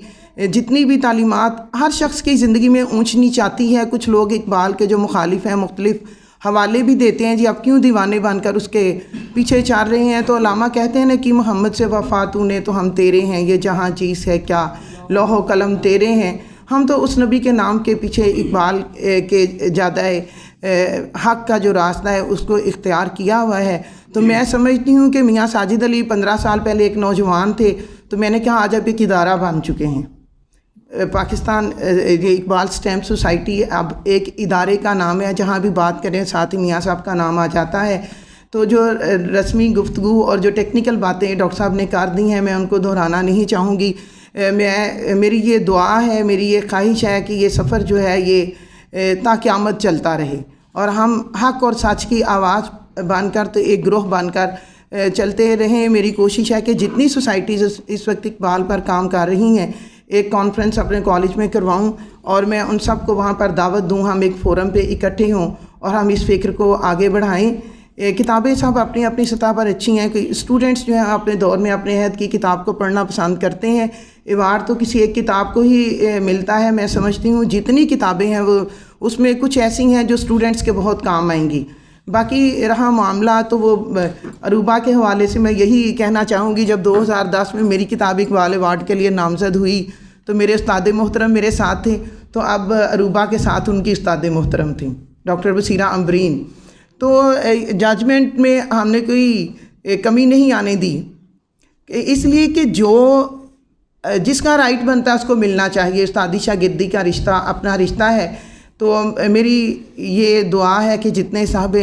جتنی بھی تعلیمات، ہر شخص کی زندگی میں اونچ نیچ آتی ہے. کچھ لوگ اقبال کے جو مخالف ہیں مختلف حوالے بھی دیتے ہیں، جی آپ کیوں دیوانے بن کر اس کے پیچھے چل رہے ہیں. تو علامہ کہتے ہیں نا کہ محمد سے وفا تو نے تو ہم تیرے ہیں، یہ جہاں چیز ہے کیا لوح و قلم تیرے ہیں. ہم تو اس نبی کے نام کے پیچھے اقبال کے زیادہ حق کا جو راستہ ہے اس کو اختیار کیا ہوا ہے. تو میں سمجھتی ہوں کہ میاں ساجد علی 15 سال پہلے ایک نوجوان تھے، تو میں نے کہا آج آپ ایک ادارہ بن چکے ہیں. پاکستان یہ اقبال اسٹیمپ سوسائٹی اب ایک ادارے کا نام ہے، جہاں بھی بات کریں ساتھ ہی میاں صاحب کا نام آ جاتا ہے. تو جو رسمی گفتگو اور جو ٹیکنیکل باتیں ڈاکٹر صاحب نے کر دی ہیں میں ان کو دہرانا نہیں چاہوں گی. میری یہ دعا ہے، میری یہ خواہش ہے کہ یہ سفر جو ہے یہ تا قیامت چلتا رہے اور ہم حق اور سچ کی آواز بن کر تو ایک گروہ بن کر چلتے رہیں. میری کوشش ہے کہ جتنی سوسائٹیز اس وقت اقبال پر کام کر رہی ہیں ایک کانفرنس اپنے کالج میں کرواؤں اور میں ان سب کو وہاں پر دعوت دوں، ہم ایک فورم پہ اکٹھے ہوں اور ہم اس فکر کو آگے بڑھائیں. کتابیں سب اپنی اپنی سطح پر اچھی ہیں کہ اسٹوڈنٹس جو ہیں اپنے دور میں اپنے عہد کی کتاب کو پڑھنا پسند کرتے ہیں. ایوارڈ تو کسی ایک کتاب کو ہی ملتا ہے. میں سمجھتی ہوں جتنی کتابیں ہیں وہ اس میں کچھ ایسی ہیں جو اسٹوڈنٹس کے بہت کام آئیں گی. باقی رہا معاملہ تو وہ عروبہ کے حوالے سے میں یہی کہنا چاہوں گی، جب 2010 میں میری کتاب اقبال ایوارڈ کے لیے نامزد ہوئی تو میرے استاد محترم میرے ساتھ تھے، تو اب عروبہ کے ساتھ ان کی استاد محترم تھیں ڈاکٹر بصیرہ امبرین. تو ججمنٹ میں ہم نے کوئی کمی نہیں آنے دی، اس لیے کہ جو جس کا رائٹ بنتا ہے اس کو ملنا چاہیے. استادی شاگردی کا رشتہ اپنا رشتہ ہے. تو میری یہ دعا ہے کہ جتنے صاحب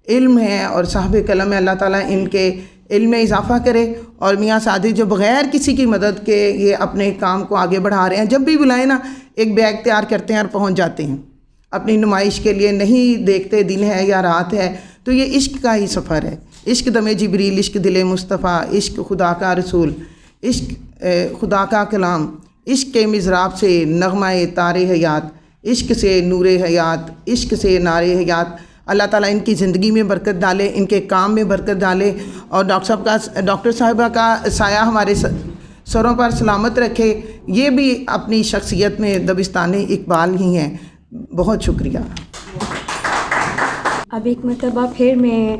علم ہیں اور صاحب قلم ہے اللہ تعالیٰ ان کے علم میں اضافہ کرے. اور میاں ساجد جو بغیر کسی کی مدد کے یہ اپنے کام کو آگے بڑھا رہے ہیں، جب بھی بلائیں نا ایک بیگ تیار کرتے ہیں اور پہنچ جاتے ہیں. اپنی نمائش کے لیے نہیں دیکھتے دن ہے یا رات ہے، تو یہ عشق کا ہی سفر ہے. عشق دم جبریل، عشق دل مصطفیٰ، عشق خدا کا رسول، عشق خدا کا کلام، عشق کے مضراب سے نغمہ تار حیات، عشق سے نور حیات، عشق سے نار حیات. اللہ تعالیٰ ان کی زندگی میں برکت ڈالے، ان کے کام میں برکت ڈالے، اور ڈاکٹر صاحبہ کا سایہ ہمارے سروں پر سلامت رکھے. یہ بھی اپنی شخصیت میں دبستان اقبال ہی ہیں. بہت شکریہ. اب ایک مرتبہ پھر میں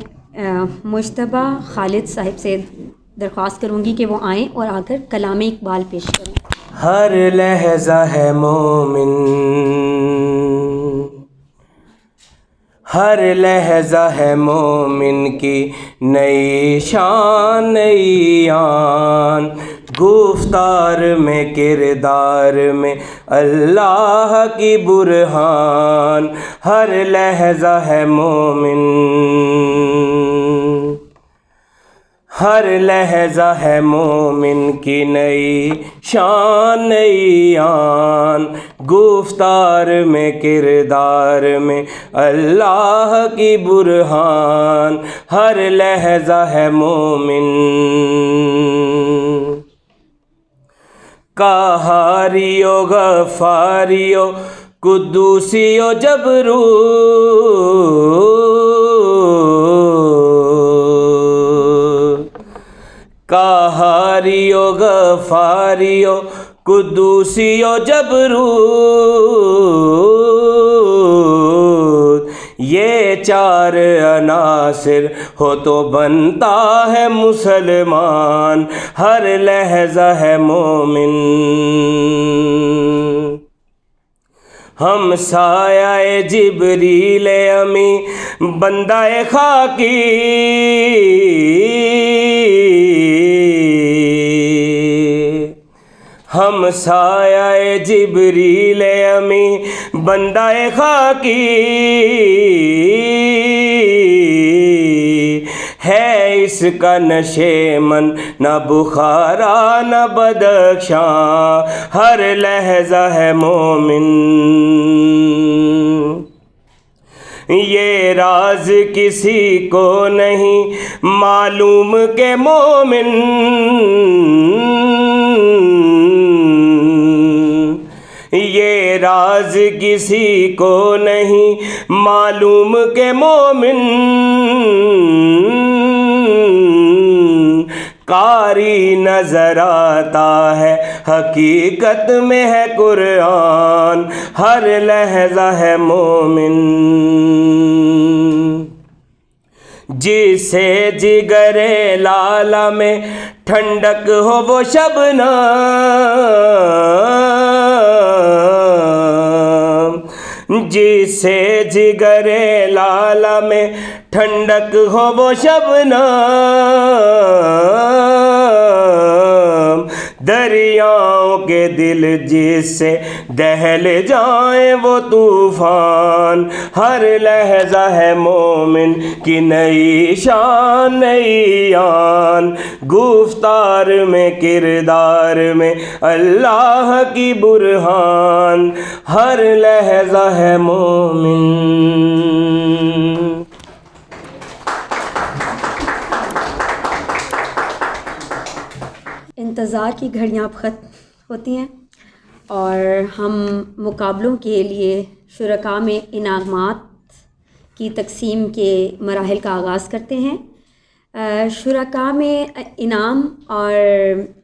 مجتبیٰ خالد صاحب سے درخواست کروں گی کہ وہ آئیں اور آ کر کلام اقبال پیش کریں. ہر لحظہ ہے مومن، ہر لحظہ ہے مومن کی نئی شان نئی آن، گفتار میں کردار میں اللہ کی برہان. ہر لحظہ ہے مومن، ہر لحظہ ہے مومن کی نئی شان نئی آن، گفتار میں کردار میں اللہ کی برہان. ہر لحظہ ہے مومن، قہاریو غفاریو قدوسیو جبرو، قہاریو غفاریو قدوسیو جبروت، یہ چار عناصر ہو تو بنتا ہے مسلمان. ہر لحظہ ہے مومن، ہم سایہ جبریل امی بندہ خاکی، ہم سایہ جبریل امی بندہ خاکی، ہے اس کا نشے من نہ بخارا نہ بدخشاں. ہر لحظہ ہے مومن، یہ راز کسی کو نہیں معلوم کہ مومن، یہ راز کسی کو نہیں معلوم کہ مومن، قاری نظر آتا ہے حقیقت میں ہے قرآن. ہر لحظہ ہے مومن، جسے جگر لالا میں ٹھنڈک ہو وہ شبنم، جسے جگر لالا میں ٹھنڈک ہو وہ شبنم، دریاؤں کے دل جس سے دہل جائیں وہ طوفان. ہر لحظہ ہے مومن کی نئی شان نئی آن، گفتار میں کردار میں اللہ کی برہان. ہر لحظہ ہے مومن. انتظار کی گھڑیاں اب ختم ہوتی ہیں اور ہم مقابلوں کے لیے شرکاء میں انعامات کی تقسیم کے مراحل کا آغاز کرتے ہیں. شرکاء میں انعام اور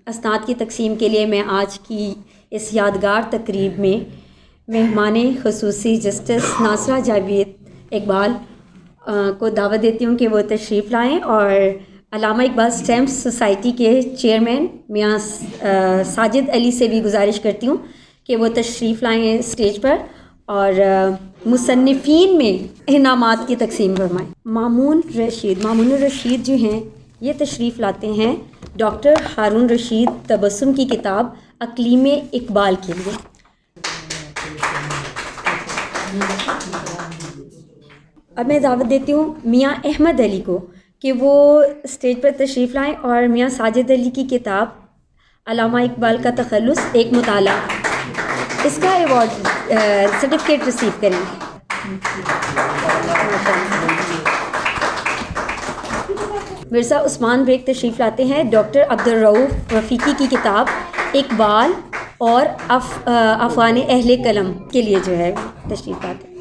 اسناد کی تقسیم کے لیے میں آج کی اس یادگار تقریب میں مہمان خصوصی جسٹس ناصرہ جاوید اقبال کو دعوت دیتی ہوں کہ وہ تشریف لائیں، اور علامہ اقبال اسٹیمپس سوسائٹی کے چیئرمین میاں ساجد علی سے بھی گزارش کرتی ہوں کہ وہ تشریف لائیں اسٹیج پر اور مصنفین میں انعامات کی تقسیم فرمائیں. مامون الرشید جو ہیں یہ تشریف لاتے ہیں ڈاکٹر ہارون رشید تبسم کی کتاب اقلیم اقبال کے لیے. اب میں دعوت دیتی ہوں میاں احمد علی کو کہ وہ اسٹیج پر تشریف لائیں اور میاں ساجد علی کی کتاب علامہ اقبال کا تخلص ایک مطالعہ اس کا ایوارڈ سرٹیفکیٹ ریسیو کریں. مرزا عثمان بیگ تشریف لاتے ہیں ڈاکٹر عبدالرؤف رفیقی کی کتاب اقبال اور افغان اہل قلم کے لیے جو ہے تشریف لاتے ہیں.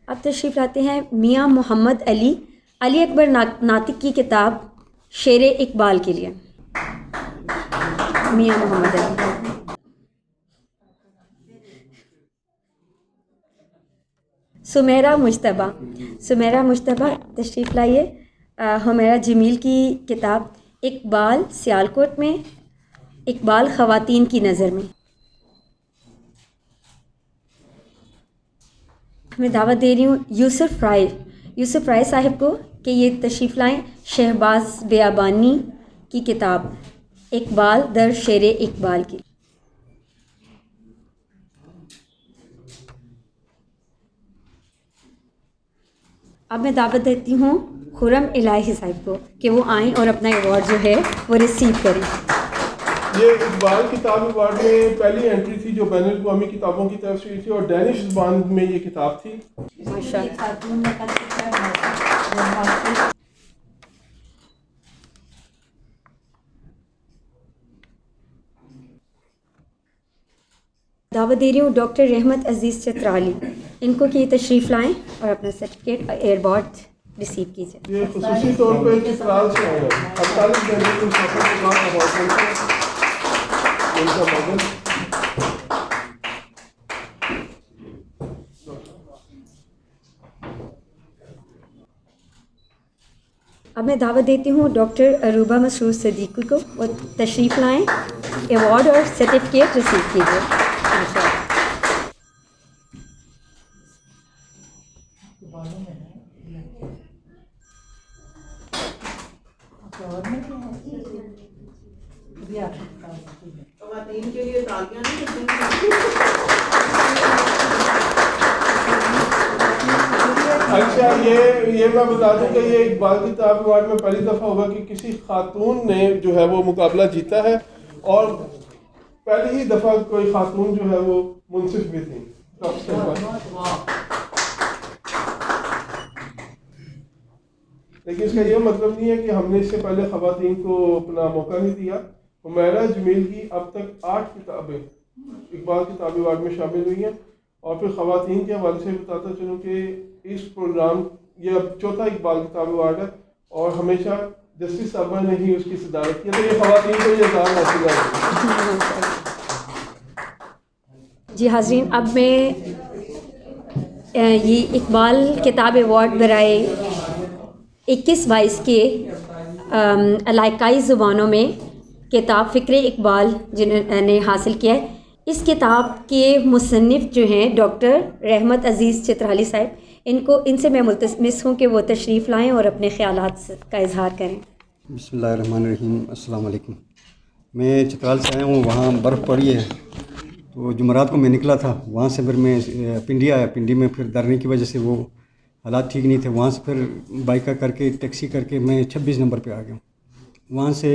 اب تشریف لاتے ہیں میاں محمد علی اکبر ناطق کی کتاب شعر اقبال کے لیے. میاں محمد علی. سمیرہ مجتبہ تشریف لائیے. حمیرہ جمیل کی کتاب اقبال سیالکوٹ میں، اقبال خواتین کی نظر میں. میں دعوت دے رہی ہوں یوسف رائے صاحب کو کہ یہ تشریف لائیں شہباز بیابانی کی کتاب اقبال در شعر اقبال کی. اب میں دعوت دیتی ہوں خرم الہی صاحب کو کہ وہ آئیں اور اپنا ایوارڈ جو ہے وہ ریسیو کریں. یہ اقبال کتاب ایوارڈ میں پہلی انٹری تھی جو بین الاقوامی کتابوں کی طرف سے ہوئی تھی اور ڈینش زبان میں یہ کتاب تھی. دعوت دے رہی ہوں ڈاکٹر رحمت عزیز چترالی ان کو کہ یہ تشریف لائیں اور اپنا سرٹیفکیٹ ایوارڈ ریسیو کیجیے. یہ خصوصی طور پہ چترال سے آئے ہیں. 48 گھنٹے کے سفر کے بعد اپارٹمنٹ ان کا مدد. اب میں دعوت دیتی ہوں ڈاکٹر عروبہ مسرور صدیقی کو وہ تشریف لائیں ایوارڈ اور سرٹیفکیٹ ریسیو کیجیے. خواتین کے لیے تالیاں نہیں. اچھا یہ میں بتا دوں کہ یہ اقبال کتاب ایوارڈ میں پہلی دفعہ ہوگا کہ کسی خاتون نے جو ہے وہ مقابلہ جیتا ہے اور پہلی ہی دفعہ کوئی خاتون جو ہے وہ منصف بھی تھی. لیکن اس کا یہ مطلب نہیں ہے کہ ہم نے اس سے پہلے خواتین کو اپنا موقع نہیں دیا. حمیرہ جمیل کی اب تک 8 کتابیں اقبال کتاب ایوارڈ میں شامل ہوئی ہیں. اور پھر خواتین کے حوالے سے بتاتا چلوں کہ اس پروگرام یہ اب 4تھا اقبال کتاب ایوارڈ ہے اور ہمیشہ جسٹس صاحبہ نے ہی اس کی صدارت کی. تو یہ خواتین کو یہ اعزاز حاصل ہے. جی حاضرین، اب میں یہ اقبال کتاب ایوارڈ برائے 21-22 کے علاقائی زبانوں میں کتاب فکر اقبال جنہوں نے حاصل کیا ہے، اس کتاب کے مصنف جو ہیں ڈاکٹر رحمت عزیز چترالی صاحب، ان سے میں ملتمس ہوں کہ وہ تشریف لائیں اور اپنے خیالات کا اظہار کریں. بسم اللہ الرحمن الرحیم. السلام علیکم. میں چترال سے آیا ہوں. وہاں برف پڑی ہے تو جمعرات کو میں نکلا تھا. وہاں سے پھر میں پنڈی آیا. پنڈی میں پھر درنے کی وجہ سے وہ حالات ٹھیک نہیں تھے. وہاں سے پھر بائک کر کے ٹیکسی کر کے میں 26 نمبر پہ آ گیا ہوں. وہاں سے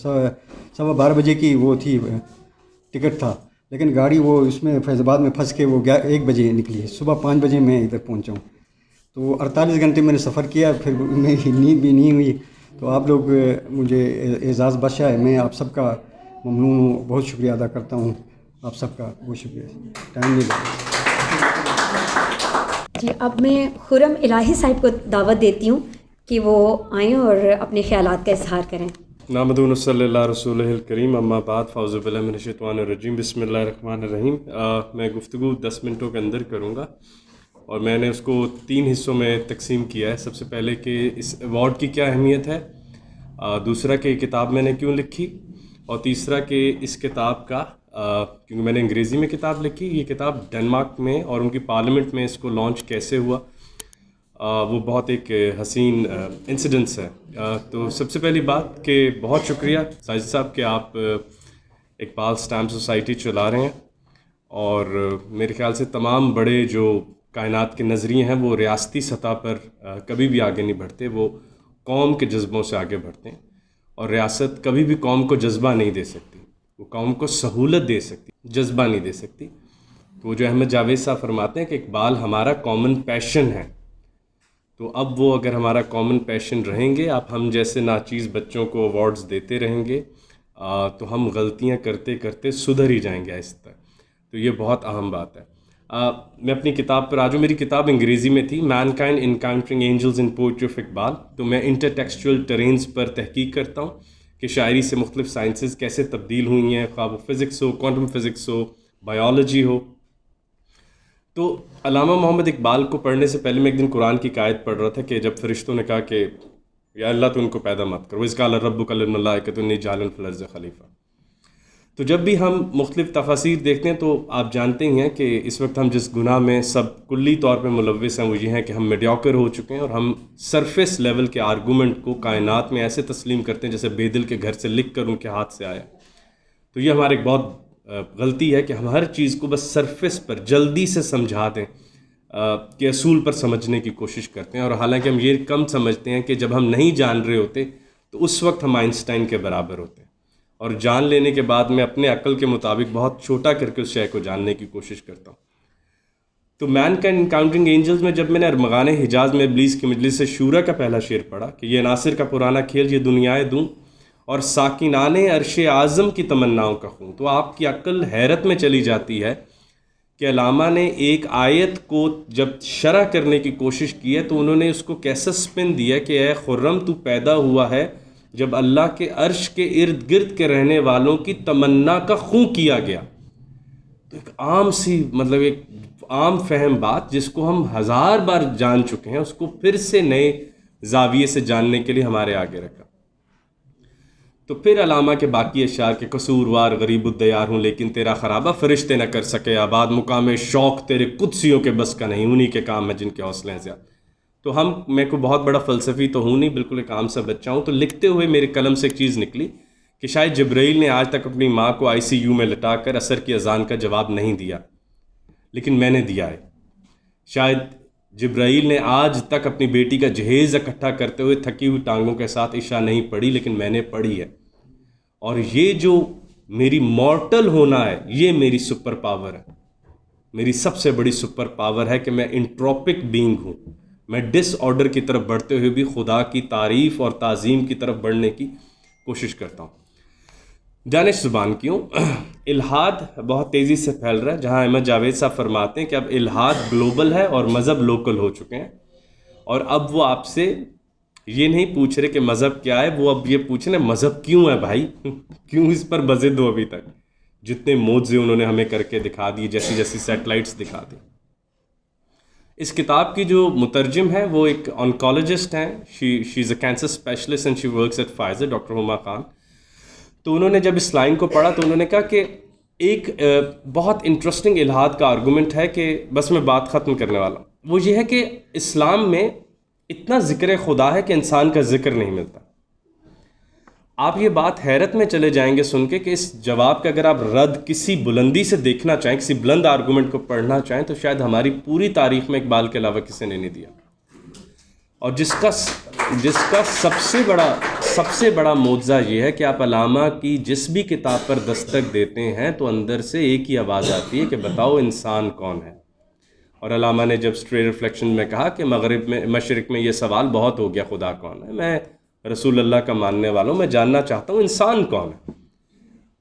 12:15 بجے کی وہ تھی ٹکٹ تھا، لیکن گاڑی وہ اس میں فیض آباد میں پھنس کے وہ 1 بجے نکلی. صبح 5 بجے میں ادھر پہنچا ہوں. تو 48 گھنٹے میں نے سفر کیا. پھر میری نیند بھی نہیں ہوئی. تو آپ لوگ مجھے اعزاز بخشا ہے. میں آپ سب کا ممنون ہوں. بہت شکریہ ادا کرتا ہوں. آپ سب کا بہت شکریہ. ٹائم نہیں لگا. جی اب میں خرم الہی صاحب کو دعوت دیتی ہوں کہ وہ آئیں اور اپنے خیالات کا اظہار کریں. نحمدہ صلی اللہ رسولہ الکریم. اما بعد فاعوذ باللہ من الشیطان الرجیم. بسم اللہ الرحمن الرحیم. میں گفتگو 10 منٹوں کے اندر کروں گا اور میں نے اس کو 3 حصوں میں تقسیم کیا ہے. سب سے پہلے کہ اس ایوارڈ کی کیا اہمیت ہے، دوسرا کہ کتاب میں نے کیوں لکھی، اور تیسرا کہ اس کتاب کا کیونکہ میں نے انگریزی میں کتاب لکھی، یہ کتاب ڈنمارک میں اور ان کی پارلیمنٹ میں اس کو لانچ کیسے ہوا، وہ بہت ایک حسین انسیڈنس ہے. تو سب سے پہلی بات کہ بہت شکریہ ساجد صاحب کہ آپ اقبال اسٹیمپ سوسائٹی چلا رہے ہیں، اور میرے خیال سے تمام بڑے جو کائنات کے نظریے ہیں وہ ریاستی سطح پر کبھی بھی آگے نہیں بڑھتے، وہ قوم کے جذبوں سے آگے بڑھتے ہیں، اور ریاست کبھی بھی قوم کو جذبہ نہیں دے سکتی. وہ قوم کو سہولت دے سکتی، جذبہ نہیں دے سکتی. تو وہ جو احمد جاوید صاحب فرماتے ہیں کہ اقبال ہمارا کامن پیشن ہے. تو اب وہ اگر ہمارا کامن پیشن رہیں گے، آپ ہم جیسے ناچیز بچوں کو ایوارڈز دیتے رہیں گے، تو ہم غلطیاں کرتے کرتے سدھر ہی جائیں گے آہستہ. تو یہ بہت اہم بات ہے. میں اپنی کتاب پر آجوں. میری کتاب انگریزی میں تھی، mankind encountering angels in poetry of Iqbal. تو میں انٹر ٹیکسچوئل ٹرینز پر تحقیق کرتا ہوں کہ شاعری سے مختلف سائنسز کیسے تبدیل ہوئی ہیں، خواہ وہ فزکس ہو، کوانٹم فزکس ہو، بایولوجی ہو. تو علامہ محمد اقبال کو پڑھنے سے پہلے میں ایک دن قرآن کی آیت پڑھ رہا تھا کہ جب فرشتوں نے کہا کہ یا اللہ تو ان کو پیدا مت کرو، اذ قال ربک للملائکۃ انی جاعل فی الارض خلیفہ. تو جب بھی ہم مختلف تفاسیر دیکھتے ہیں تو آپ جانتے ہی ہیں کہ اس وقت ہم جس گناہ میں سب کلی طور پہ ملوث ہیں وہ یہ ہے کہ ہم میڈیوکر ہو چکے ہیں، اور ہم سرفیس لیول کے آرگومنٹ کو کائنات میں ایسے تسلیم کرتے ہیں جیسے بے دل کے گھر سے لکھ کر ان کے ہاتھ سے آیا. تو یہ ہماری ایک بہت غلطی ہے کہ ہم ہر چیز کو بس سرفیس پر جلدی سے سمجھا دیں، کہ اصول پر سمجھنے کی کوشش کرتے ہیں. اور حالانکہ ہم یہ کم سمجھتے ہیں کہ جب ہم نہیں جان رہے ہوتے تو اس وقت ہم آئنسٹائن کے برابر ہوتے ہیں، اور جان لینے کے بعد میں اپنے عقل کے مطابق بہت چھوٹا کر کے اس شے کو جاننے کی کوشش کرتا ہوں. تو مین کائنڈ انکاؤنٹرنگ اینجلز میں جب میں نے ارمغان حجاز میں ابلیس کی مجلس سے شورا کا پہلا شعر پڑھا کہ یہ ناصر کا پرانا کھیل یہ دنیائے دوں اور ساکنان عرش اعظم کی تمناؤں کا خون، تو آپ کی عقل حیرت میں چلی جاتی ہے کہ علامہ نے ایک آیت کو جب شرح کرنے کی کوشش کی ہے تو انہوں نے اس کو کیسا سپن دیا کہ اے خرم تو پیدا ہوا ہے جب اللہ کے عرش کے ارد گرد کے رہنے والوں کی تمنا کا خون کیا گیا. تو ایک عام سی ایک عام فہم بات جس کو ہم ہزار بار جان چکے ہیں، اس کو پھر سے نئے زاویے سے جاننے کے لیے ہمارے آگے رکھا. تو پھر علامہ کے باقی اشعار کے قصوروار غریب الدیار ہوں لیکن تیرا خرابہ فرشتے نہ کر سکے آباد، مقام شوق تیرے قدسیوں کے بس کا نہیں، انہی کے کام ہے جن کے حوصلے ہیں زیادہ. تو میں کو بہت بڑا فلسفی تو ہوں نہیں، بالکل ایک عام سا بچہ ہوں. تو لکھتے ہوئے میرے قلم سے ایک چیز نکلی کہ شاید جبرائیل نے آج تک اپنی ماں کو ICU میں لٹا کر عصر کی اذان کا جواب نہیں دیا، لیکن میں نے دیا ہے. شاید جبرائیل نے آج تک اپنی بیٹی کا جہیز اکٹھا کرتے ہوئے تھکی ہوئی ٹانگوں کے ساتھ عشاء نہیں پڑھی، لیکن میں نے پڑھی ہے. اور یہ جو میری مورٹل ہونا ہے یہ میری سپر پاور ہے. میری سب سے بڑی سپر پاور ہے کہ میں انٹروپک بینگ ہوں. میں ڈس آرڈر کی طرف بڑھتے ہوئے بھی خدا کی تعریف اور تعظیم کی طرف بڑھنے کی کوشش کرتا ہوں. دانش زبان کیوں؟ الحاد بہت تیزی سے پھیل رہا ہے. جہاں احمد جاوید صاحب فرماتے ہیں کہ اب الحاد گلوبل ہے اور مذہب لوکل ہو چکے ہیں، اور اب وہ آپ سے یہ نہیں پوچھ رہے کہ مذہب کیا ہے، وہ اب یہ پوچھ رہے ہیں مذہب کیوں ہے بھائی، کیوں اس پر بضد ہو. ابھی تک جتنے معجزے انہوں نے ہمیں کر کے دکھا دی، جیسی جیسی سیٹلائٹس دکھا دی. اس کتاب کی جو مترجم ہے وہ ایک آنکالوجسٹ ہیں، she is a cancer specialist and she works at Pfizer, doctor Huma Khan. تو انہوں نے جب اس لائن کو پڑھا تو انہوں نے کہا کہ ایک بہت انٹرسٹنگ الحاد کا آرگومنٹ ہے کہ بس میں بات ختم کرنے والا ہوں. وہ یہ ہے کہ اسلام میں اتنا ذکر خدا ہے کہ انسان کا ذکر نہیں ملتا. آپ یہ بات حیرت میں چلے جائیں گے سن کے کہ اس جواب کا اگر آپ رد کسی بلندی سے دیکھنا چاہیں، کسی بلند آرگومنٹ کو پڑھنا چاہیں، تو شاید ہماری پوری تاریخ میں اقبال کے علاوہ کسی نے نہیں دیا. اور جس کا سب سے بڑا معجزہ یہ ہے کہ آپ علامہ کی جس بھی کتاب پر دستک دیتے ہیں تو اندر سے ایک ہی آواز آتی ہے کہ بتاؤ انسان کون ہے. اور علامہ نے جب اسٹرے ریفلیکشن میں کہا کہ مشرق میں یہ سوال بہت ہو گیا خدا کون ہے، میں رسول اللہ کا ماننے والوں میں جاننا چاہتا ہوں انسان کون ہے،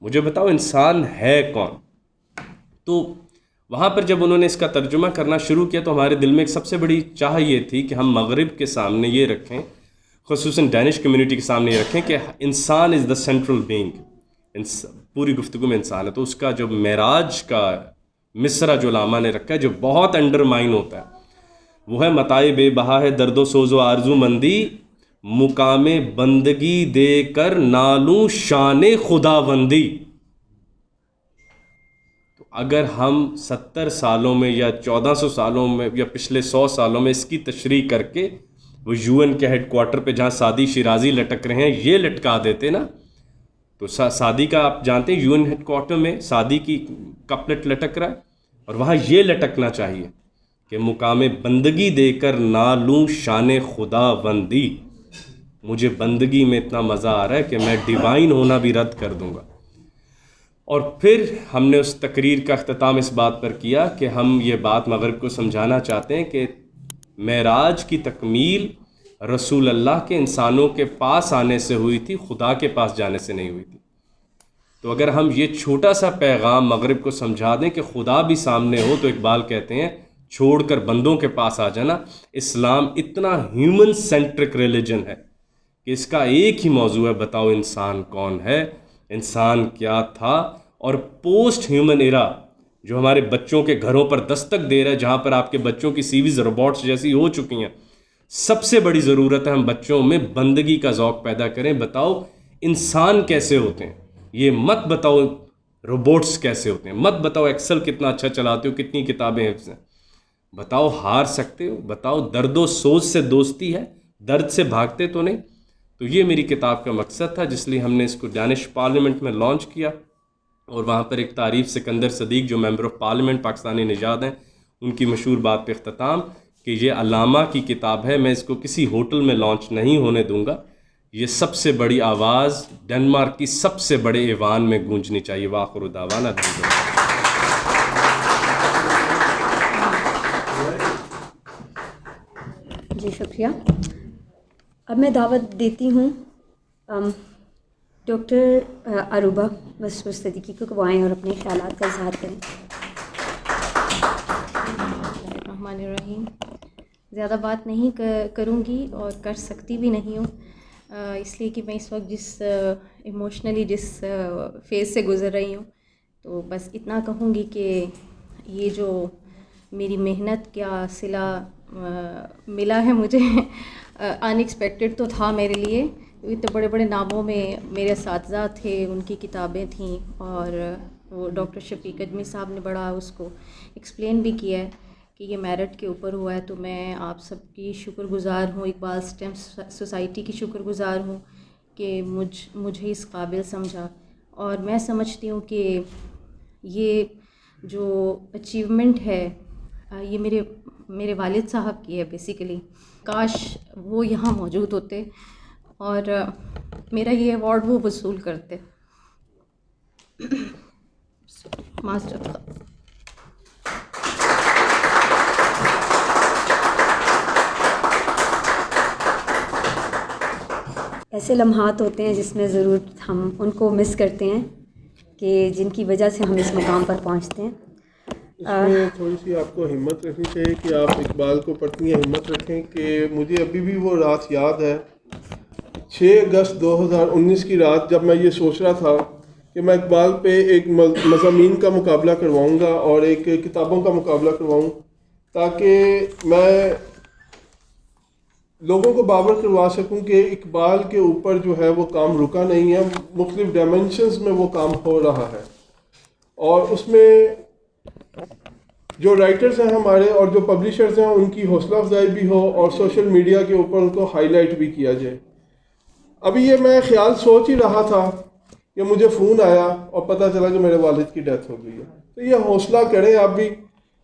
مجھے بتاؤ انسان ہے کون. تو وہاں پر جب انہوں نے اس کا ترجمہ کرنا شروع کیا تو ہمارے دل میں ایک سب سے بڑی چاہ یہ تھی کہ ہم مغرب کے سامنے یہ رکھیں، خصوصاً ڈینش کمیونٹی کے سامنے یہ رکھیں کہ انسان از دا سینٹرل بینگ، پوری گفتگو میں انسان ہے. تو اس کا جو معراج کا مصرع جو علامہ نے رکھا ہے جو بہت انڈرمائن ہوتا ہے وہ ہے متاع بے بہا ہے درد و سوز و آرزو مندی، مقام بندگی دے کر نالوں شان خداوندی. تو اگر ہم 70 سالوں میں یا 1400 سالوں میں یا پچھلے 100 سالوں میں اس کی تشریح کر کے وہ UN کے ہیڈ کوارٹر پہ جہاں سعدی شیرازی لٹک رہے ہیں یہ لٹکا دیتے نا، تو سعدی کا آپ جانتے ہیں UN ہیڈ کوارٹر میں سعدی کی کپلٹ لٹک رہا ہے، اور وہاں یہ لٹکنا چاہیے کہ مقام بندگی دے کر نالوں شان خداوندی. مجھے بندگی میں اتنا مزہ آ رہا ہے کہ میں ڈیوائن ہونا بھی رد کر دوں گا. اور پھر ہم نے اس تقریر کا اختتام اس بات پر کیا کہ ہم یہ بات مغرب کو سمجھانا چاہتے ہیں کہ معراج کی تکمیل رسول اللہ کے انسانوں کے پاس آنے سے ہوئی تھی، خدا کے پاس جانے سے نہیں ہوئی تھی. تو اگر ہم یہ چھوٹا سا پیغام مغرب کو سمجھا دیں کہ خدا بھی سامنے ہو، تو اقبال کہتے ہیں چھوڑ کر بندوں کے پاس آ جانا. اسلام اتنا ہیومن سینٹرک ریلیجن ہے کہ اس کا ایک ہی موضوع ہے، بتاؤ انسان کون ہے، انسان کیا تھا. اور پوسٹ ہیومن ایرا جو ہمارے بچوں کے گھروں پر دستک دے رہا ہے، جہاں پر آپ کے بچوں کی سیویز روبوٹس جیسی ہو چکی ہیں، سب سے بڑی ضرورت ہے ہم بچوں میں بندگی کا ذوق پیدا کریں. بتاؤ انسان کیسے ہوتے ہیں، یہ مت بتاؤ روبوٹس کیسے ہوتے ہیں، مت بتاؤ ایکسل کتنا اچھا چلاتے ہو، کتنی کتابیں حفظ ہیں. بتاؤ ہار سکتے ہو، بتاؤ درد و سوز سے دوستی ہے، درد سے بھاگتے تو نہیں. تو یہ میری کتاب کا مقصد تھا، جس لیے ہم نے اس کو ڈینش پارلیمنٹ میں لانچ کیا. اور وہاں پر ایک تعریف سکندر صدیق جو ممبر آف پارلیمنٹ پاکستانی نژاد ہیں، ان کی مشہور بات پہ اختتام کہ یہ علامہ کی کتاب ہے، میں اس کو کسی ہوٹل میں لانچ نہیں ہونے دوں گا، یہ سب سے بڑی آواز ڈنمارک کی سب سے بڑے ایوان میں گونجنی چاہیے. وآخر دعوانا جی شکریہ. اب میں دعوت دیتی ہوں ڈاکٹر عروبہ مسرور صدیقی کو وہ آئیں اور اپنے خیالات کا اظہار کریں. الرحمن الرحیم. زیادہ بات نہیں کروں گی اور کر سکتی بھی نہیں ہوں، اس لیے کہ میں اس وقت جس ایموشنلی جس فیز سے گزر رہی ہوں، تو بس اتنا کہوں گی کہ یہ جو میری محنت کیا صلہ ملا ہے مجھے، ان ایکسپیکٹڈ تو تھا میرے لیے. اتنے بڑے بڑے ناموں میں میرے اساتذہ تھے، ان کی کتابیں تھیں، اور وہ ڈاکٹر شفیق اجمی صاحب نے بڑا اس کو ایکسپلین بھی کیا ہے کہ یہ میرٹ کے اوپر ہوا ہے. تو میں آپ سب کی شکر گزار ہوں، اقبال اسٹیم سوسائٹی کی شکر گزار ہوں کہ مجھے اس قابل سمجھا. اور میں سمجھتی ہوں کہ یہ جو اچیومنٹ ہے یہ میرے والد صاحب کی ہے بیسیکلی. کاش وہ یہاں موجود ہوتے اور میرا یہ ایوارڈ وہ وصول کرتے. ماسٹر ایسے لمحات ہوتے ہیں جس میں ضرور ہم ان کو مس کرتے ہیں کہ جن کی وجہ سے ہم اس مقام پر پہنچتے ہیں. اس میں تھوڑی سی آپ کو ہمت رکھنی چاہیے کہ آپ اقبال کو پڑھتی ہیں، ہمت رکھیں کہ مجھے ابھی بھی وہ رات یاد ہے، 6 اگست 2019 کی رات، جب میں یہ سوچ رہا تھا کہ میں اقبال پہ ایک مضامین کا مقابلہ کرواؤں گا اور ایک کتابوں کا مقابلہ کرواؤں، تاکہ میں لوگوں کو باور کروا سکوں کہ اقبال کے اوپر جو ہے وہ کام رکا نہیں ہے، مختلف ڈائمنشنز میں وہ کام ہو رہا ہے. اور اس میں جو رائٹرز ہیں ہمارے اور جو پبلشرز ہیں ان کی حوصلہ افزائی بھی ہو اور سوشل میڈیا کے اوپر ان کو ہائی لائٹ بھی کیا جائے. ابھی یہ میں خیال سوچ ہی رہا تھا کہ مجھے فون آیا اور پتہ چلا کہ میرے والد کی ڈیتھ ہو گئی ہے. تو یہ حوصلہ کریں آپ بھی،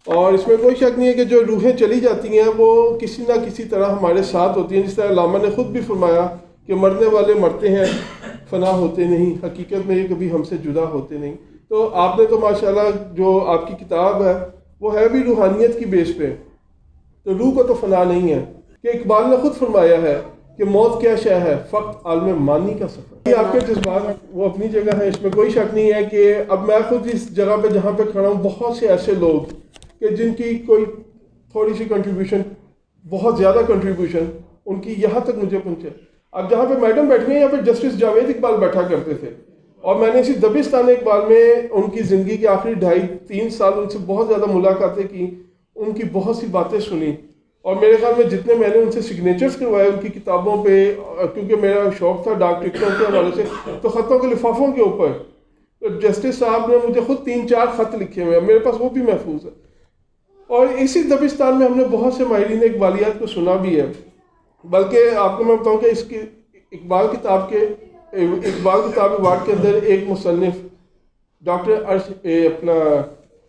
اور اس میں کوئی شک نہیں ہے کہ جو روحیں چلی جاتی ہیں وہ کسی نہ کسی طرح ہمارے ساتھ ہوتی ہیں. جس طرح علامہ نے خود بھی فرمایا کہ مرنے والے مرتے ہیں، فنا ہوتے نہیں، حقیقت میں یہ کبھی ہم سے جدا ہوتے نہیں. تو آپ نے تو ماشاءاللہ جو آپ کی کتاب ہے وہ ہے بھی روحانیت کی بیس پہ، تو روح کو تو فنا نہیں ہے. کہ اقبال نے خود فرمایا ہے کہ موت کیا شے ہے، فقط عالم مانی کا سفر. یہ آپ کے جذبات وہ اپنی جگہ ہیں، اس میں کوئی شک نہیں ہے کہ اب میں خود اس جگہ پہ جہاں پہ کھڑا ہوں، بہت سے ایسے لوگ کہ جن کی کوئی تھوڑی سی کنٹریبیوشن، بہت زیادہ کنٹریبیوشن ان کی یہاں تک مجھے پہنچے. اب جہاں پہ میڈم بیٹھ گئے، یہاں پہ جسٹس جاوید اقبال بیٹھا کرتے تھے، اور میں نے اسی دبستان اقبال میں ان کی زندگی کے آخری 2.5-3 سال ان سے بہت زیادہ ملاقاتیں کی، ان کی بہت سی باتیں سنی. اور میرے خیال میں جتنے میں نے ان سے سگنیچرز کروائے ان کی کتابوں پہ، کیونکہ میرا شوق تھا ڈاک ٹکٹوں کے حوالے سے، تو خطوں کے لفافوں کے اوپر جسٹس صاحب نے مجھے خود 3-4 خط لکھے ہوئے ہیں، میرے پاس وہ بھی محفوظ ہے. اور اسی دبستان میں ہم نے بہت سے ماہرین اقبالیات کو سنا بھی ہے. بلکہ آپ کو میں بتاؤں کہ اس کی اقبال کتاب ایوارڈ کے اندر ایک مصنف ڈاکٹر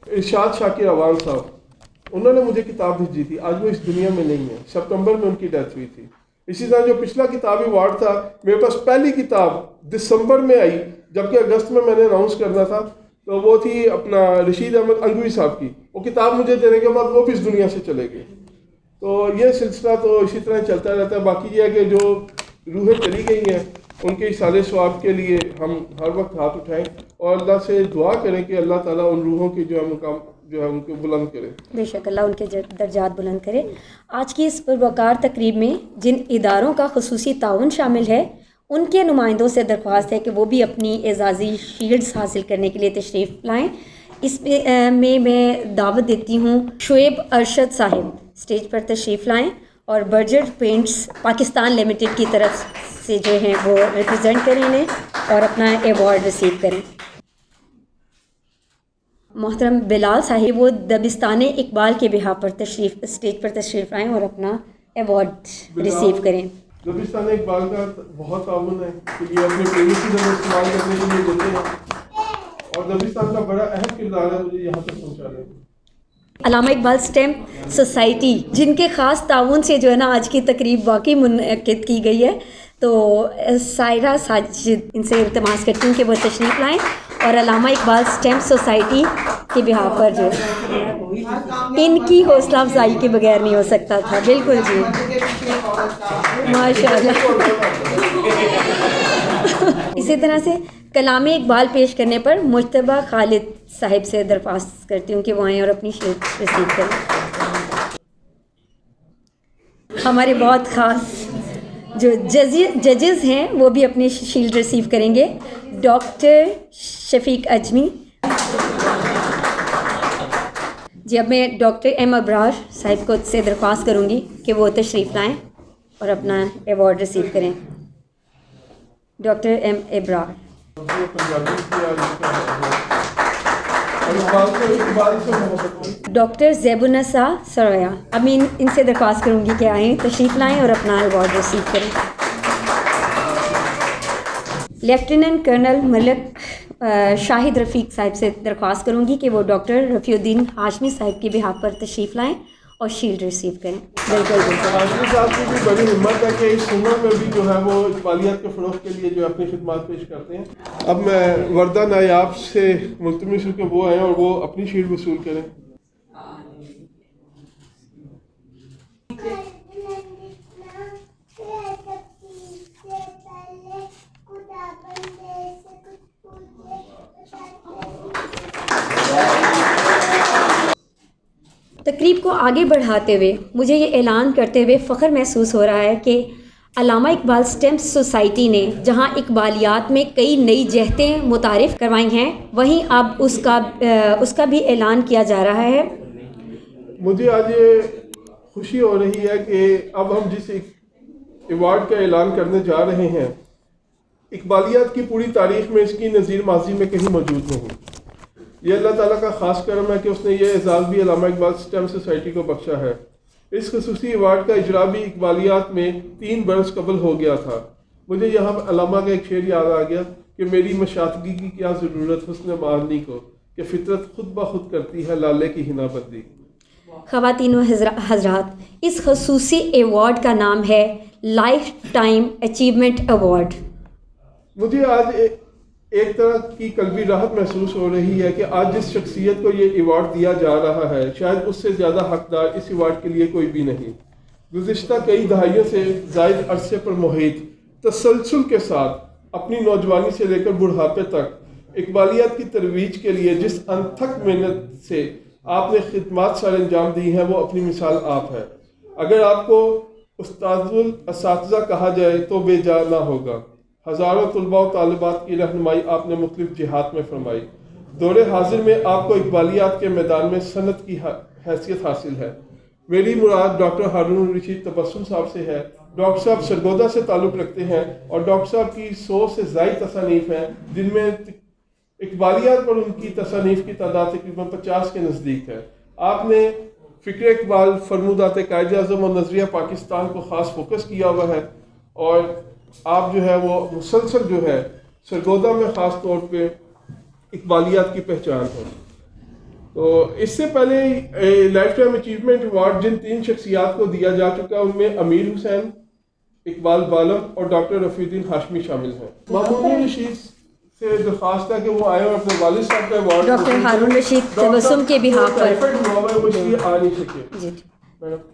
ارشاد شاکر اوان صاحب، انہوں نے مجھے کتاب بھیجی تھی. آج وہ اس دنیا میں نہیں ہے، سپتمبر میں ان کی ڈیتھ ہوئی تھی. اسی طرح جو پچھلا کتاب ایوارڈ تھا، میرے پاس پہلی کتاب دسمبر میں آئی، جبکہ اگست میں نے اناؤنس کرنا تھا، تو وہ تھی اپنا رشید احمد انگوی صاحب کی. وہ کتاب مجھے دینے کے بعد وہ بھی اس دنیا سے چلے گئے. تو یہ سلسلہ تو اسی طرح چلتا رہتا ہے. باقی یہ ہے کہ جو روحیں چلی گئی ہیں ان کے اصالے ثواب کے لیے ہم ہر وقت ہاتھ اٹھائیں اور اللہ سے دعا کریں کہ اللہ تعالیٰ ان روحوں کی جو ہے مقام جو ہے ان کو بلند کرے. بے شک اللہ ان کے درجات بلند کرے. آج کی اس پروقار تقریب میں جن اداروں کا خصوصی تعاون شامل ہے ان کے نمائندوں سے درخواست ہے کہ وہ بھی اپنی اعزازی شیلڈز حاصل کرنے کے لیے تشریف لائیں. اس میں دعوت دیتی ہوں شعیب ارشد صاحب اسٹیج پر تشریف لائیں اور برجر پینٹس پاکستان لمیٹڈ کی طرف سے جو ہیں وہ ریپرزینٹ کریں انہیں اور اپنا ایوارڈ ریسیو کریں. محترم بلال صاحب وہ دبستان اقبال کے بہاف پر اسٹیج پر تشریف لائیں اور اپنا ایوارڈ ریسیو کریں. دبستان اقبال کا بہت تعاون ہے کہ یہ اپنے پریمیسز میں استعمال کرنے کے لیے دیتے ہیں اور دبستان کا بڑا اہم کردار ہے مجھے یہاں تک پہنچانے میں. علامہ اقبال اسٹیم سوسائٹی جن کے خاص تعاون سے جو ہے نا آج کی تقریب واقعی منعقد کی گئی ہے، تو سائرہ ساجد ان سے التماس کرتی ہوں کہ وہ تشریف لائیں اور علامہ اقبال اسٹیم سوسائٹی کے بہاف پر جو ان کی حوصلہ افزائی کے بغیر نہیں ہو سکتا تھا. بالکل جی، ماشاء اللہ. اسی طرح سے کلام اقبال پیش کرنے پر مجتبیٰ خالد صاحب سے درخواست کرتی ہوں کہ وہ آئیں اور اپنی شیلڈ ریسیو کریں. ہمارے بہت خاص جو ججز ہیں وہ بھی اپنی شیلڈ ریسیو کریں گے. ڈاکٹر شفیق اجمی جی. اب میں ڈاکٹر ایم ابرار صاحب کو سے درخواست کروں گی کہ وہ تشریف لائیں اور اپنا ایوارڈ ریسیو کریں. ڈاکٹر ایم ابرار. ڈاکٹر زیب النساء سریا. اب میں ان سے درخواست کروں گی کہ آئیں تشریف لائیں اور اپنا ایوارڈ ریسیو کریں. لیفٹیننٹ کرنل ملک شاہد رفیق صاحب سے درخواست کروں گی کہ وہ ڈاکٹر رفیع الدین ہاشمی صاحب کے بہاف پر تشریف لائیں اور شیلڈ ریسیو کریں. بالکل ہاشمی صاحب کی بھی بڑی ہمت ہے کہ اس عمر میں بھی جو ہے وہ اقبالیات کے فروغ کے لیے جو اپنی خدمات پیش کرتے ہیں. اب میں وردہ نایاب سے ملتمس ہوں کہ وہ آئیں اور وہ اپنی شیلڈ وصول کریں. تقریب کو آگے بڑھاتے ہوئے مجھے یہ اعلان کرتے ہوئے فخر محسوس ہو رہا ہے کہ علامہ اقبال اسٹیم سوسائٹی نے جہاں اقبالیات میں کئی نئی جہتیں متعارف کروائی ہیں، وہیں اب اس کا بھی اعلان کیا جا رہا ہے. مجھے آج یہ خوشی ہو رہی ہے کہ اب ہم جس ایوارڈ کا اعلان کرنے جا رہے ہیں، اقبالیات کی پوری تاریخ میں اس کی نظیر ماضی میں کہیں موجود نہیں. یہ اللہ تعالیٰ کا خاص کرم ہے کہ اس نے یہ اعزاز بھی علامہ اقبال اسٹیم سوسائٹی کو بخشا ہے. اس خصوصی ایوارڈ کا اجرا بھی اقبالیات میں 3 برس قبل ہو گیا تھا. مجھے یہاں علامہ کا ایک شعر یاد آ گیا کہ میری مشاطگی کی کیا ضرورت حسن معانی کو، کہ فطرت خود بخود کرتی ہے لالے کی ہنا بندی. خواتین و حضرات، اس خصوصی ایوارڈ کا نام ہے لائف ٹائم اچیومنٹ ایوارڈ. مجھے آج ایک طرح کی قلبی راحت محسوس ہو رہی ہے کہ آج جس شخصیت کو یہ ایوارڈ دیا جا رہا ہے شاید اس سے زیادہ حقدار اس ایوارڈ کے لیے کوئی بھی نہیں. گزشتہ کئی دہائیوں سے زائد عرصے پر محیط تسلسل کے ساتھ اپنی نوجوانی سے لے کر بڑھاپے تک اقبالیات کی ترویج کے لیے جس انتھک محنت سے آپ نے خدمات سر انجام دی ہیں وہ اپنی مثال آپ ہے. اگر آپ کو استاد الاساتذہ کہا جائے تو بے جا نہ ہوگا. ہزاروں طلباء و طالبات کی رہنمائی آپ نے مختلف جہات میں فرمائی. دور حاضر میں آپ کو اقبالیات کے میدان میں صنعت کی حیثیت حاصل ہے. میری مراد ڈاکٹر ہارون الرشید تبسم صاحب سے ہے. ڈاکٹر صاحب سرگودا سے تعلق رکھتے ہیں اور ڈاکٹر صاحب کی 100 سے زائد تصانیف ہیں جن میں اقبالیات پر ان کی تصانیف کی تعداد تقریباً 50 کے نزدیک ہے. آپ نے فکر اقبال، فرمودات قائد اعظم اور نظریہ پاکستان کو خاص فوکس کیا ہوا ہے اور آپ جو ہے وہ مسلسل جو ہے سرگودا میں خاص طور پہ اقبالیات کی پہچان ہے. تو اس سے پہلے لائف ٹائم اچیومنٹ ایوارڈ جن 3 شخصیات کو دیا جا چکا ان میں امیر حسین، اقبال بالم اور ڈاکٹر رفیع الدین ہاشمی شامل ہیں۔ مامون رشید سے درخواست ہے کہ وہ آئے اور اپنے والد صاحب کا ایوارڈ ڈاکٹر ہارون رشید تبسم کے بہاف پر ٹائیفائڈ ہوا ہے، وہ اس لیے آ نہیں سکے۔ جی میڈم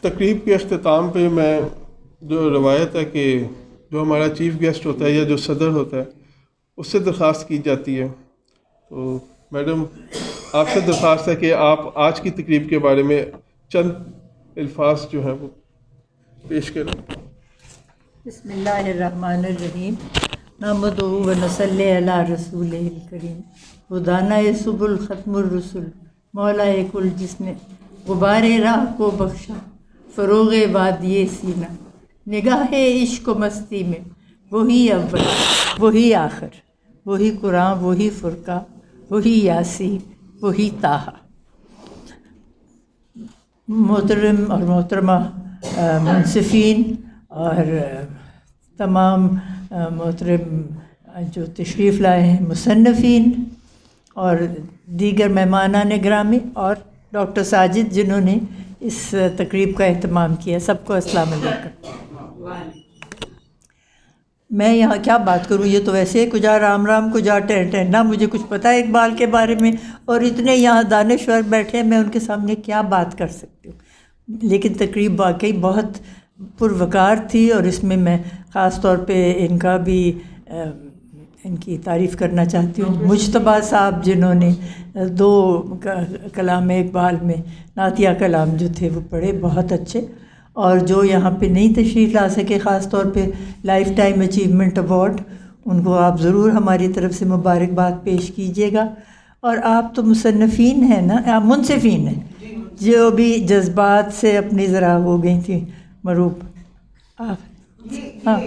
تقریب کے اختتام پہ میں جو روایت ہے کہ جو ہمارا چیف گیسٹ ہوتا ہے یا جو صدر ہوتا ہے اس سے درخواست کی جاتی ہے، تو میڈم آپ سے درخواست ہے کہ آپ آج کی تقریب کے بارے میں چند الفاظ جو ہیں وہ پیش کریں۔ بسم اللہ الرحمن الرحیم، نحمدہ و نصلی علی رسولہ الکریم، خدانہ سبل ختم الرسل، مولا کل جس نے غبار راہ کو بخشا، فروغ وادی سینہ، نگاہ عشق و مستی میں وہی اول وہی آخر، وہی قرآن وہی فرقہ وہی یاسین وہی طٰہٰ۔ محترم اور محترمہ منصفین اور تمام محترم جو تشریف لائے ہیں مصنفین اور دیگر مہمانان گرامی اور ڈاکٹر ساجد جنہوں نے اس تقریب کا اہتمام کیا، سب کو السلام علیکم۔ میں یہاں کیا بات کروں، یہ تو ویسے کجا رام رام کجا ٹہن ٹہن، نہ مجھے کچھ پتہ ہے اقبال کے بارے میں، اور اتنے یہاں دانشور بیٹھے ہیں، میں ان کے سامنے کیا بات کر سکتی ہوں۔ لیکن تقریب واقعی بہت پروقار تھی، اور اس میں میں خاص طور پہ ان کا بھی ان کی تعریف کرنا چاہتی ہوں، مجتبیٰ صاحب جنہوں نے 2 کلام اقبال میں نعتیہ کلام جو تھے وہ پڑھے، بہت اچھے، اور جو یہاں پہ نہیں تشریف لا سکے، خاص طور پہ لائف ٹائم اچیومنٹ ایوارڈ، ان کو آپ ضرور ہماری طرف سے مبارکباد پیش کیجیے گا۔ اور آپ تو مصنفین ہیں نا، آپ منصفین ہیں، جو بھی جذبات سے اپنی ذرا ہو گئی تھیں مروب، آپ ہاں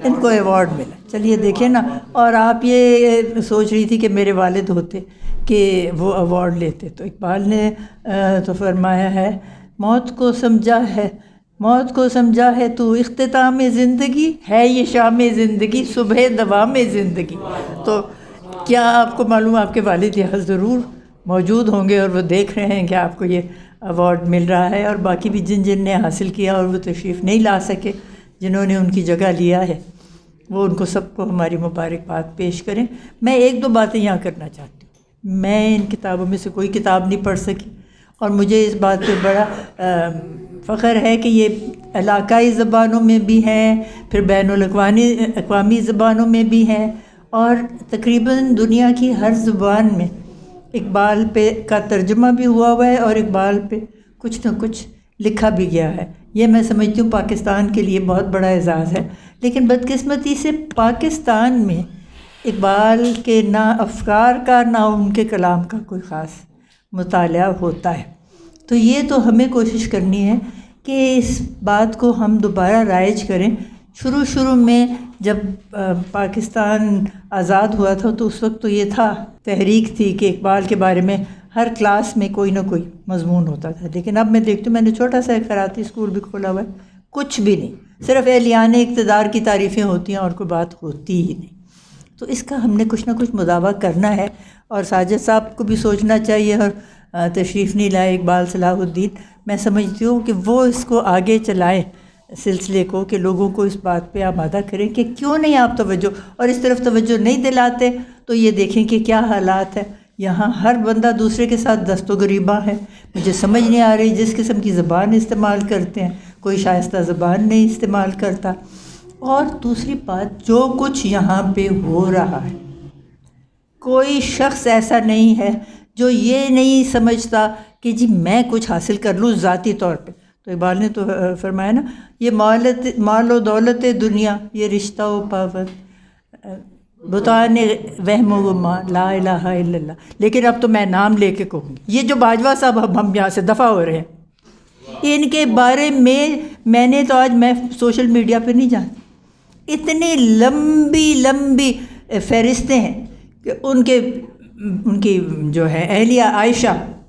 ان کو ایوارڈ ملا، چلیے دیکھیں نا۔ اور آپ یہ سوچ رہی تھی کہ میرے والد ہوتے کہ وہ ایوارڈ لیتے، تو اقبال نے تو فرمایا ہے، موت کو سمجھا ہے تو اختتام زندگی ہے، یہ شام زندگی صبح دوام زندگی۔ تو کیا آپ کو معلوم، آپ کے والد یہاں ضرور موجود ہوں گے اور وہ دیکھ رہے ہیں کہ آپ کو یہ ایوارڈ مل رہا ہے، اور باقی بھی جن نے حاصل کیا اور وہ تشریف نہیں لا سکے، جنہوں نے ان کی جگہ لیا ہے، وہ ان کو سب کو ہماری مبارکباد پیش کریں۔ میں 1-2 باتیں یہاں کرنا چاہتی ہوں۔ میں ان کتابوں میں سے کوئی کتاب نہیں پڑھ سکی، اور مجھے اس بات پہ بڑا فخر ہے کہ یہ علاقائی زبانوں میں بھی ہیں، پھر بین الاقوامی زبانوں میں بھی ہیں، اور تقریباً دنیا کی ہر زبان میں اقبال پہ کا ترجمہ بھی ہوا ہے، اور اقبال پہ کچھ نہ کچھ لکھا بھی گیا ہے۔ یہ میں سمجھتی ہوں پاکستان کے لیے بہت بڑا اعزاز ہے، لیکن بدقسمتی سے پاکستان میں اقبال کے نہ افکار کا نہ ان کے کلام کا کوئی خاص مطالعہ ہوتا ہے۔ تو یہ تو ہمیں کوشش کرنی ہے کہ اس بات کو ہم دوبارہ رائج کریں۔ شروع میں جب پاکستان آزاد ہوا تھا تو اس وقت تو یہ تھا، تحریک تھی کہ اقبال کے بارے میں ہر کلاس میں کوئی نہ کوئی مضمون ہوتا تھا، لیکن اب میں دیکھتی ہوں، میں نے چھوٹا سا ایک خیراتی اسکول بھی کھولا ہوا ہے، کچھ بھی نہیں، صرف اہلیان اقتدار کی تعریفیں ہوتی ہیں اور کوئی بات ہوتی ہی نہیں۔ تو اس کا ہم نے کچھ نہ کچھ مداوع کرنا ہے، اور ساجد صاحب کو بھی سوچنا چاہیے، اور تشریف نہیں لائے اقبال صلاح الدین، میں سمجھتی ہوں کہ وہ اس کو آگے چلائیں سلسلے کو، کہ لوگوں کو اس بات پہ آمادہ کریں کہ کیوں نہیں آپ توجہ، اور اس طرف توجہ نہیں دلاتے تو یہ دیکھیں کہ کیا حالات ہے یہاں۔ ہر بندہ دوسرے کے ساتھ دست و گریباں ہے، مجھے سمجھ نہیں آ رہی جس قسم کی زبان استعمال کرتے ہیں، کوئی شائستہ زبان نہیں استعمال کرتا۔ اور دوسری بات، جو کچھ یہاں پہ ہو رہا ہے، کوئی شخص ایسا نہیں ہے جو یہ نہیں سمجھتا کہ جی میں کچھ حاصل کر لوں ذاتی طور پہ۔ تو اقبال نے تو فرمایا نا، یہ مال و دولت دنیا، یہ رشتہ و پاوت، بتانے وہم و گما، لا الہ الا اللہ۔ لیکن اب تو میں نام لے کے کہوں گی، یہ جو باجوہ صاحب ہم یہاں سے دفع ہو رہے ہیں، ان کے بارے میں نے تو آج میں سوشل میڈیا پہ نہیں جانتی، اتنی لمبی فہرستیں ہیں کہ ان کی جو ہے اہلیہ عائشہ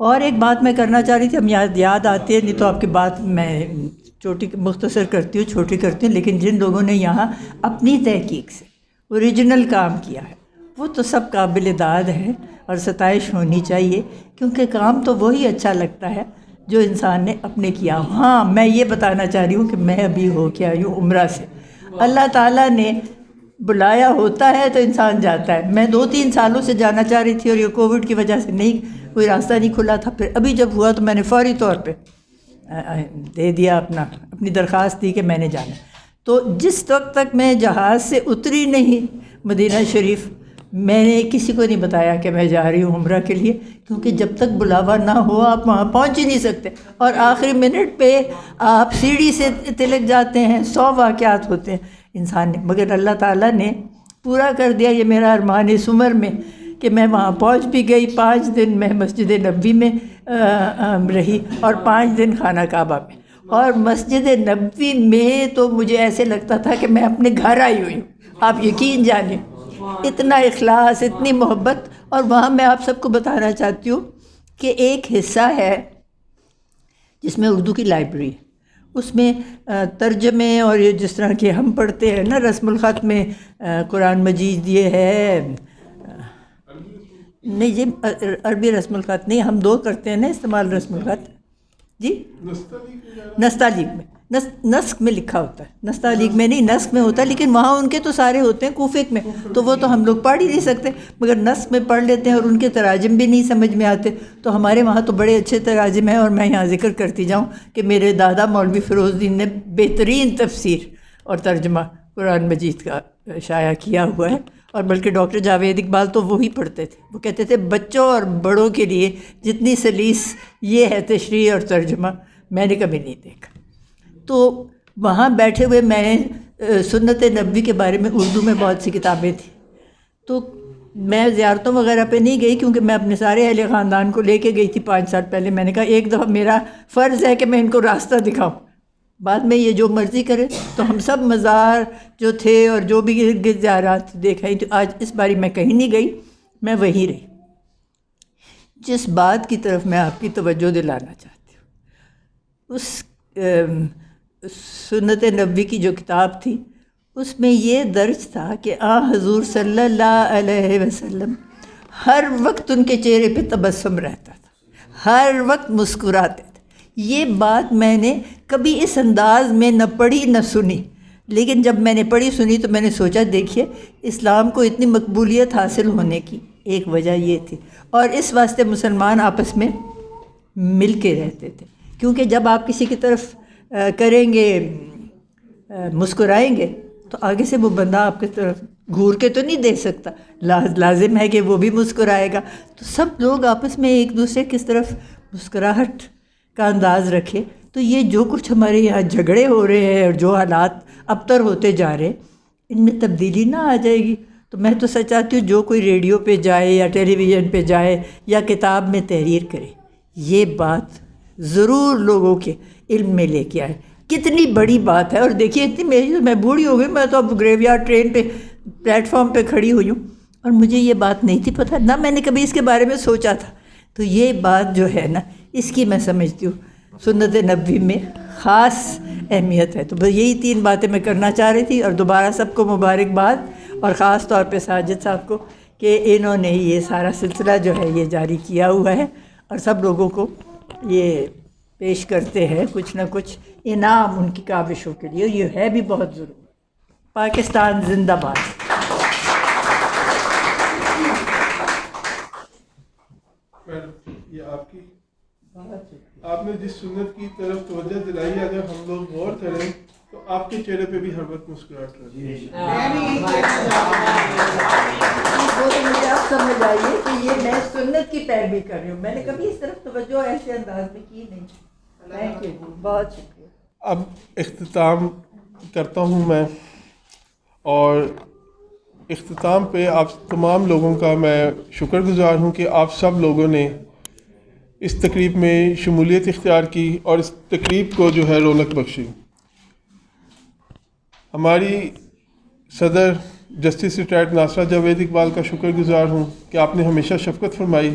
اور ایک بات میں کرنا چاہ رہی تھی، ہم یاد آتی ہے، نہیں تو آپ کی بات میں مختصر کرتی ہوں، چھوٹی کرتی ہوں، لیکن جن لوگوں نے یہاں اپنی تحقیق سے اوریجنل کام کیا ہے وہ تو سب قابل داد ہے اور ستائش ہونی چاہیے، کیونکہ کام تو وہی اچھا لگتا ہے جو انسان نے اپنے کیا ہو۔ ہاں میں یہ بتانا چاہ رہی ہوں کہ میں ابھی ہو کے آئی ہوں عمرہ سے، اللہ تعالیٰ نے بلایا ہوتا ہے تو انسان جاتا ہے۔ میں 2-3 سالوں سے جانا چاہ رہی تھی اور یہ کووڈ کی وجہ سے کوئی راستہ نہیں کھلا تھا، پھر ابھی جب ہوا تو میں نے فوری طور پہ دے دیا، اپنی درخواست دی کہ میں نے جانا۔ تو جس وقت تک میں جہاز سے اتری نہیں مدینہ شریف، میں نے کسی کو نہیں بتایا کہ میں جا رہی ہوں عمرہ کے لیے، کیونکہ جب تک بلاوا نہ ہو آپ وہاں پہنچ ہی نہیں سکتے، اور آخری منٹ پہ آپ سیڑھی سے تلک جاتے ہیں، 100 واقعات ہوتے ہیں انسان نے، مگر اللہ تعالیٰ نے پورا کر دیا یہ میرا ارمان اس عمر میں کہ میں وہاں پہنچ بھی گئی۔ 5 دن میں مسجد نبوی میں رہی اور 5 دن خانہ کعبہ میں، اور مسجد نبوی میں تو مجھے ایسے لگتا تھا کہ میں اپنے گھر آئی ہوئی ہوں، آپ یقین جانیں، اتنا اخلاص، اتنی محبت۔ اور وہاں میں آپ سب کو بتانا چاہتی ہوں کہ ایک حصہ ہے جس میں اردو کی لائبریری ہے، اس میں ترجمے اور یہ جس طرح کہ ہم پڑھتے ہیں نا رسم الخط میں قرآن مجید یہ ہے، نہیں جی عربی رسم الخط نہیں، ہم 2 کرتے ہیں نا استعمال رسم الخط، جی نستعلیق میں، نسخ میں لکھا ہوتا ہے، نستعلیق میں نہیں، نسخ میں ہوتا ہے، لیکن وہاں ان کے تو سارے ہوتے ہیں کوفے میں، تو وہ تو ہم لوگ پڑھ ہی نہیں سکتے، مگر نسخ میں پڑھ لیتے ہیں اور ان کے تراجم بھی نہیں سمجھ میں آتے، تو ہمارے وہاں تو بڑے اچھے تراجم ہیں۔ اور میں یہاں ذکر کرتی جاؤں کہ میرے دادا مولوی فیروز الدین نے بہترین تفسیر اور ترجمہ قرآن مجید کا شائع کیا ہوا ہے، اور بلکہ ڈاکٹر جاوید اقبال تو وہی پڑھتے تھے، وہ کہتے تھے بچوں اور بڑوں کے لیے جتنی سلیس یہ ہے تشریح اور ترجمہ میں نے کبھی نہیں دیکھا۔ تو وہاں بیٹھے ہوئے میں نے سنت نبوی کے بارے میں اردو میں بہت سی کتابیں تھیں، تو میں زیارتوں وغیرہ پہ نہیں گئی کیونکہ میں اپنے سارے اہل خاندان کو لے کے گئی تھی 5 سال پہلے۔ میں نے کہا ایک دفعہ میرا فرض ہے کہ میں ان کو راستہ دکھاؤں، بعد میں یہ جو مرضی کرے۔ تو ہم سب مزار جو تھے اور جو بھی ارد گرد زیارات دیکھائی، تو آج اس باری میں کہیں نہیں گئی، میں وہیں رہی۔ جس بات کی طرف میں آپ کی توجہ دلانا چاہتی ہوں، اس سنت نبوی کی جو کتاب تھی اس میں یہ درج تھا کہ حضور صلی اللہ علیہ وسلم ہر وقت ان کے چہرے پہ تبسم رہتا تھا، ہر وقت مسکراتے تھے۔ یہ بات میں نے کبھی اس انداز میں نہ پڑھی نہ سنی، لیکن جب میں نے پڑھی سنی تو میں نے سوچا دیکھیے اسلام کو اتنی مقبولیت حاصل ہونے کی ایک وجہ یہ تھی، اور اس واسطے مسلمان آپس میں مل کے رہتے تھے، کیونکہ جب آپ کسی کی طرف کریں گے مسکرائیں گے تو آگے سے وہ بندہ آپ کی طرف گھور کے تو نہیں دیکھ سکتا، لازم ہے کہ وہ بھی مسکرائے گا۔ تو سب لوگ آپس میں ایک دوسرے کی طرف مسکراہٹ کا انداز رکھے، تو یہ جو کچھ ہمارے یہاں جھگڑے ہو رہے ہیں اور جو حالات ابتر ہوتے جا رہے ہیں، ان میں تبدیلی نہ آ جائے گی۔ تو میں تو سچ چاہتی ہوں جو کوئی ریڈیو پہ جائے یا ٹیلی ویژن پہ جائے یا کتاب میں تحریر کرے، یہ بات ضرور لوگوں کے علم میں لے کے آئے۔ کتنی بڑی بات ہے، اور دیکھیے اتنی میں بوڑھی ہو گئی، میں تو اب گریو یارڈ ٹرین پہ پلیٹ فارم پہ کھڑی ہوئی ہوں، اور مجھے یہ بات نہیں تھی پتہ، نہ میں نے کبھی اس کے بارے میں سوچا تھا۔ تو یہ بات جو ہے نا، اس کی میں سمجھتی ہوں سنت نبوی میں خاص اہمیت ہے۔ تو بس یہی 3 باتیں میں کرنا چاہ رہی تھی، اور دوبارہ سب کو مبارکباد، اور خاص طور پہ ساجد صاحب کو کہ انہوں نے یہ سارا سلسلہ جو ہے یہ جاری کیا ہوا ہے، اور سب لوگوں کو یہ پیش کرتے ہیں کچھ نہ کچھ انعام ان کی کاوشوں کے لیے، اور یہ ہے بھی بہت ضروری۔ پاکستان زندہ باد۔ یہ آپ نے جس سنت کی طرف توجہ دلائی ہے، اگر ہم لوگ غور کریں تو آپ کے چہرے پہ بھی ہر وقت مسکراہٹ رہتی ہے۔ وہ تو مجھے آپ سمجھ آئیے کہ یہ میں سنت کی پیروی کر رہی ہوں، میں نے کبھی اس طرف توجہ ایسے انداز میں کی نہیں۔ تھینک یو جی، بہت شکریہ۔ اب اختتام کرتا ہوں میں، اور اختتام پہ آپ تمام لوگوں کا میں شکر گزار ہوں کہ آپ سب لوگوں نے اس تقریب میں شمولیت اختیار کی اور اس تقریب کو جو ہے رونق بخشی۔ ہماری صدر جسٹس ریٹائرڈ ناصرہ جاوید اقبال کا شکر گزار ہوں کہ آپ نے ہمیشہ شفقت فرمائی،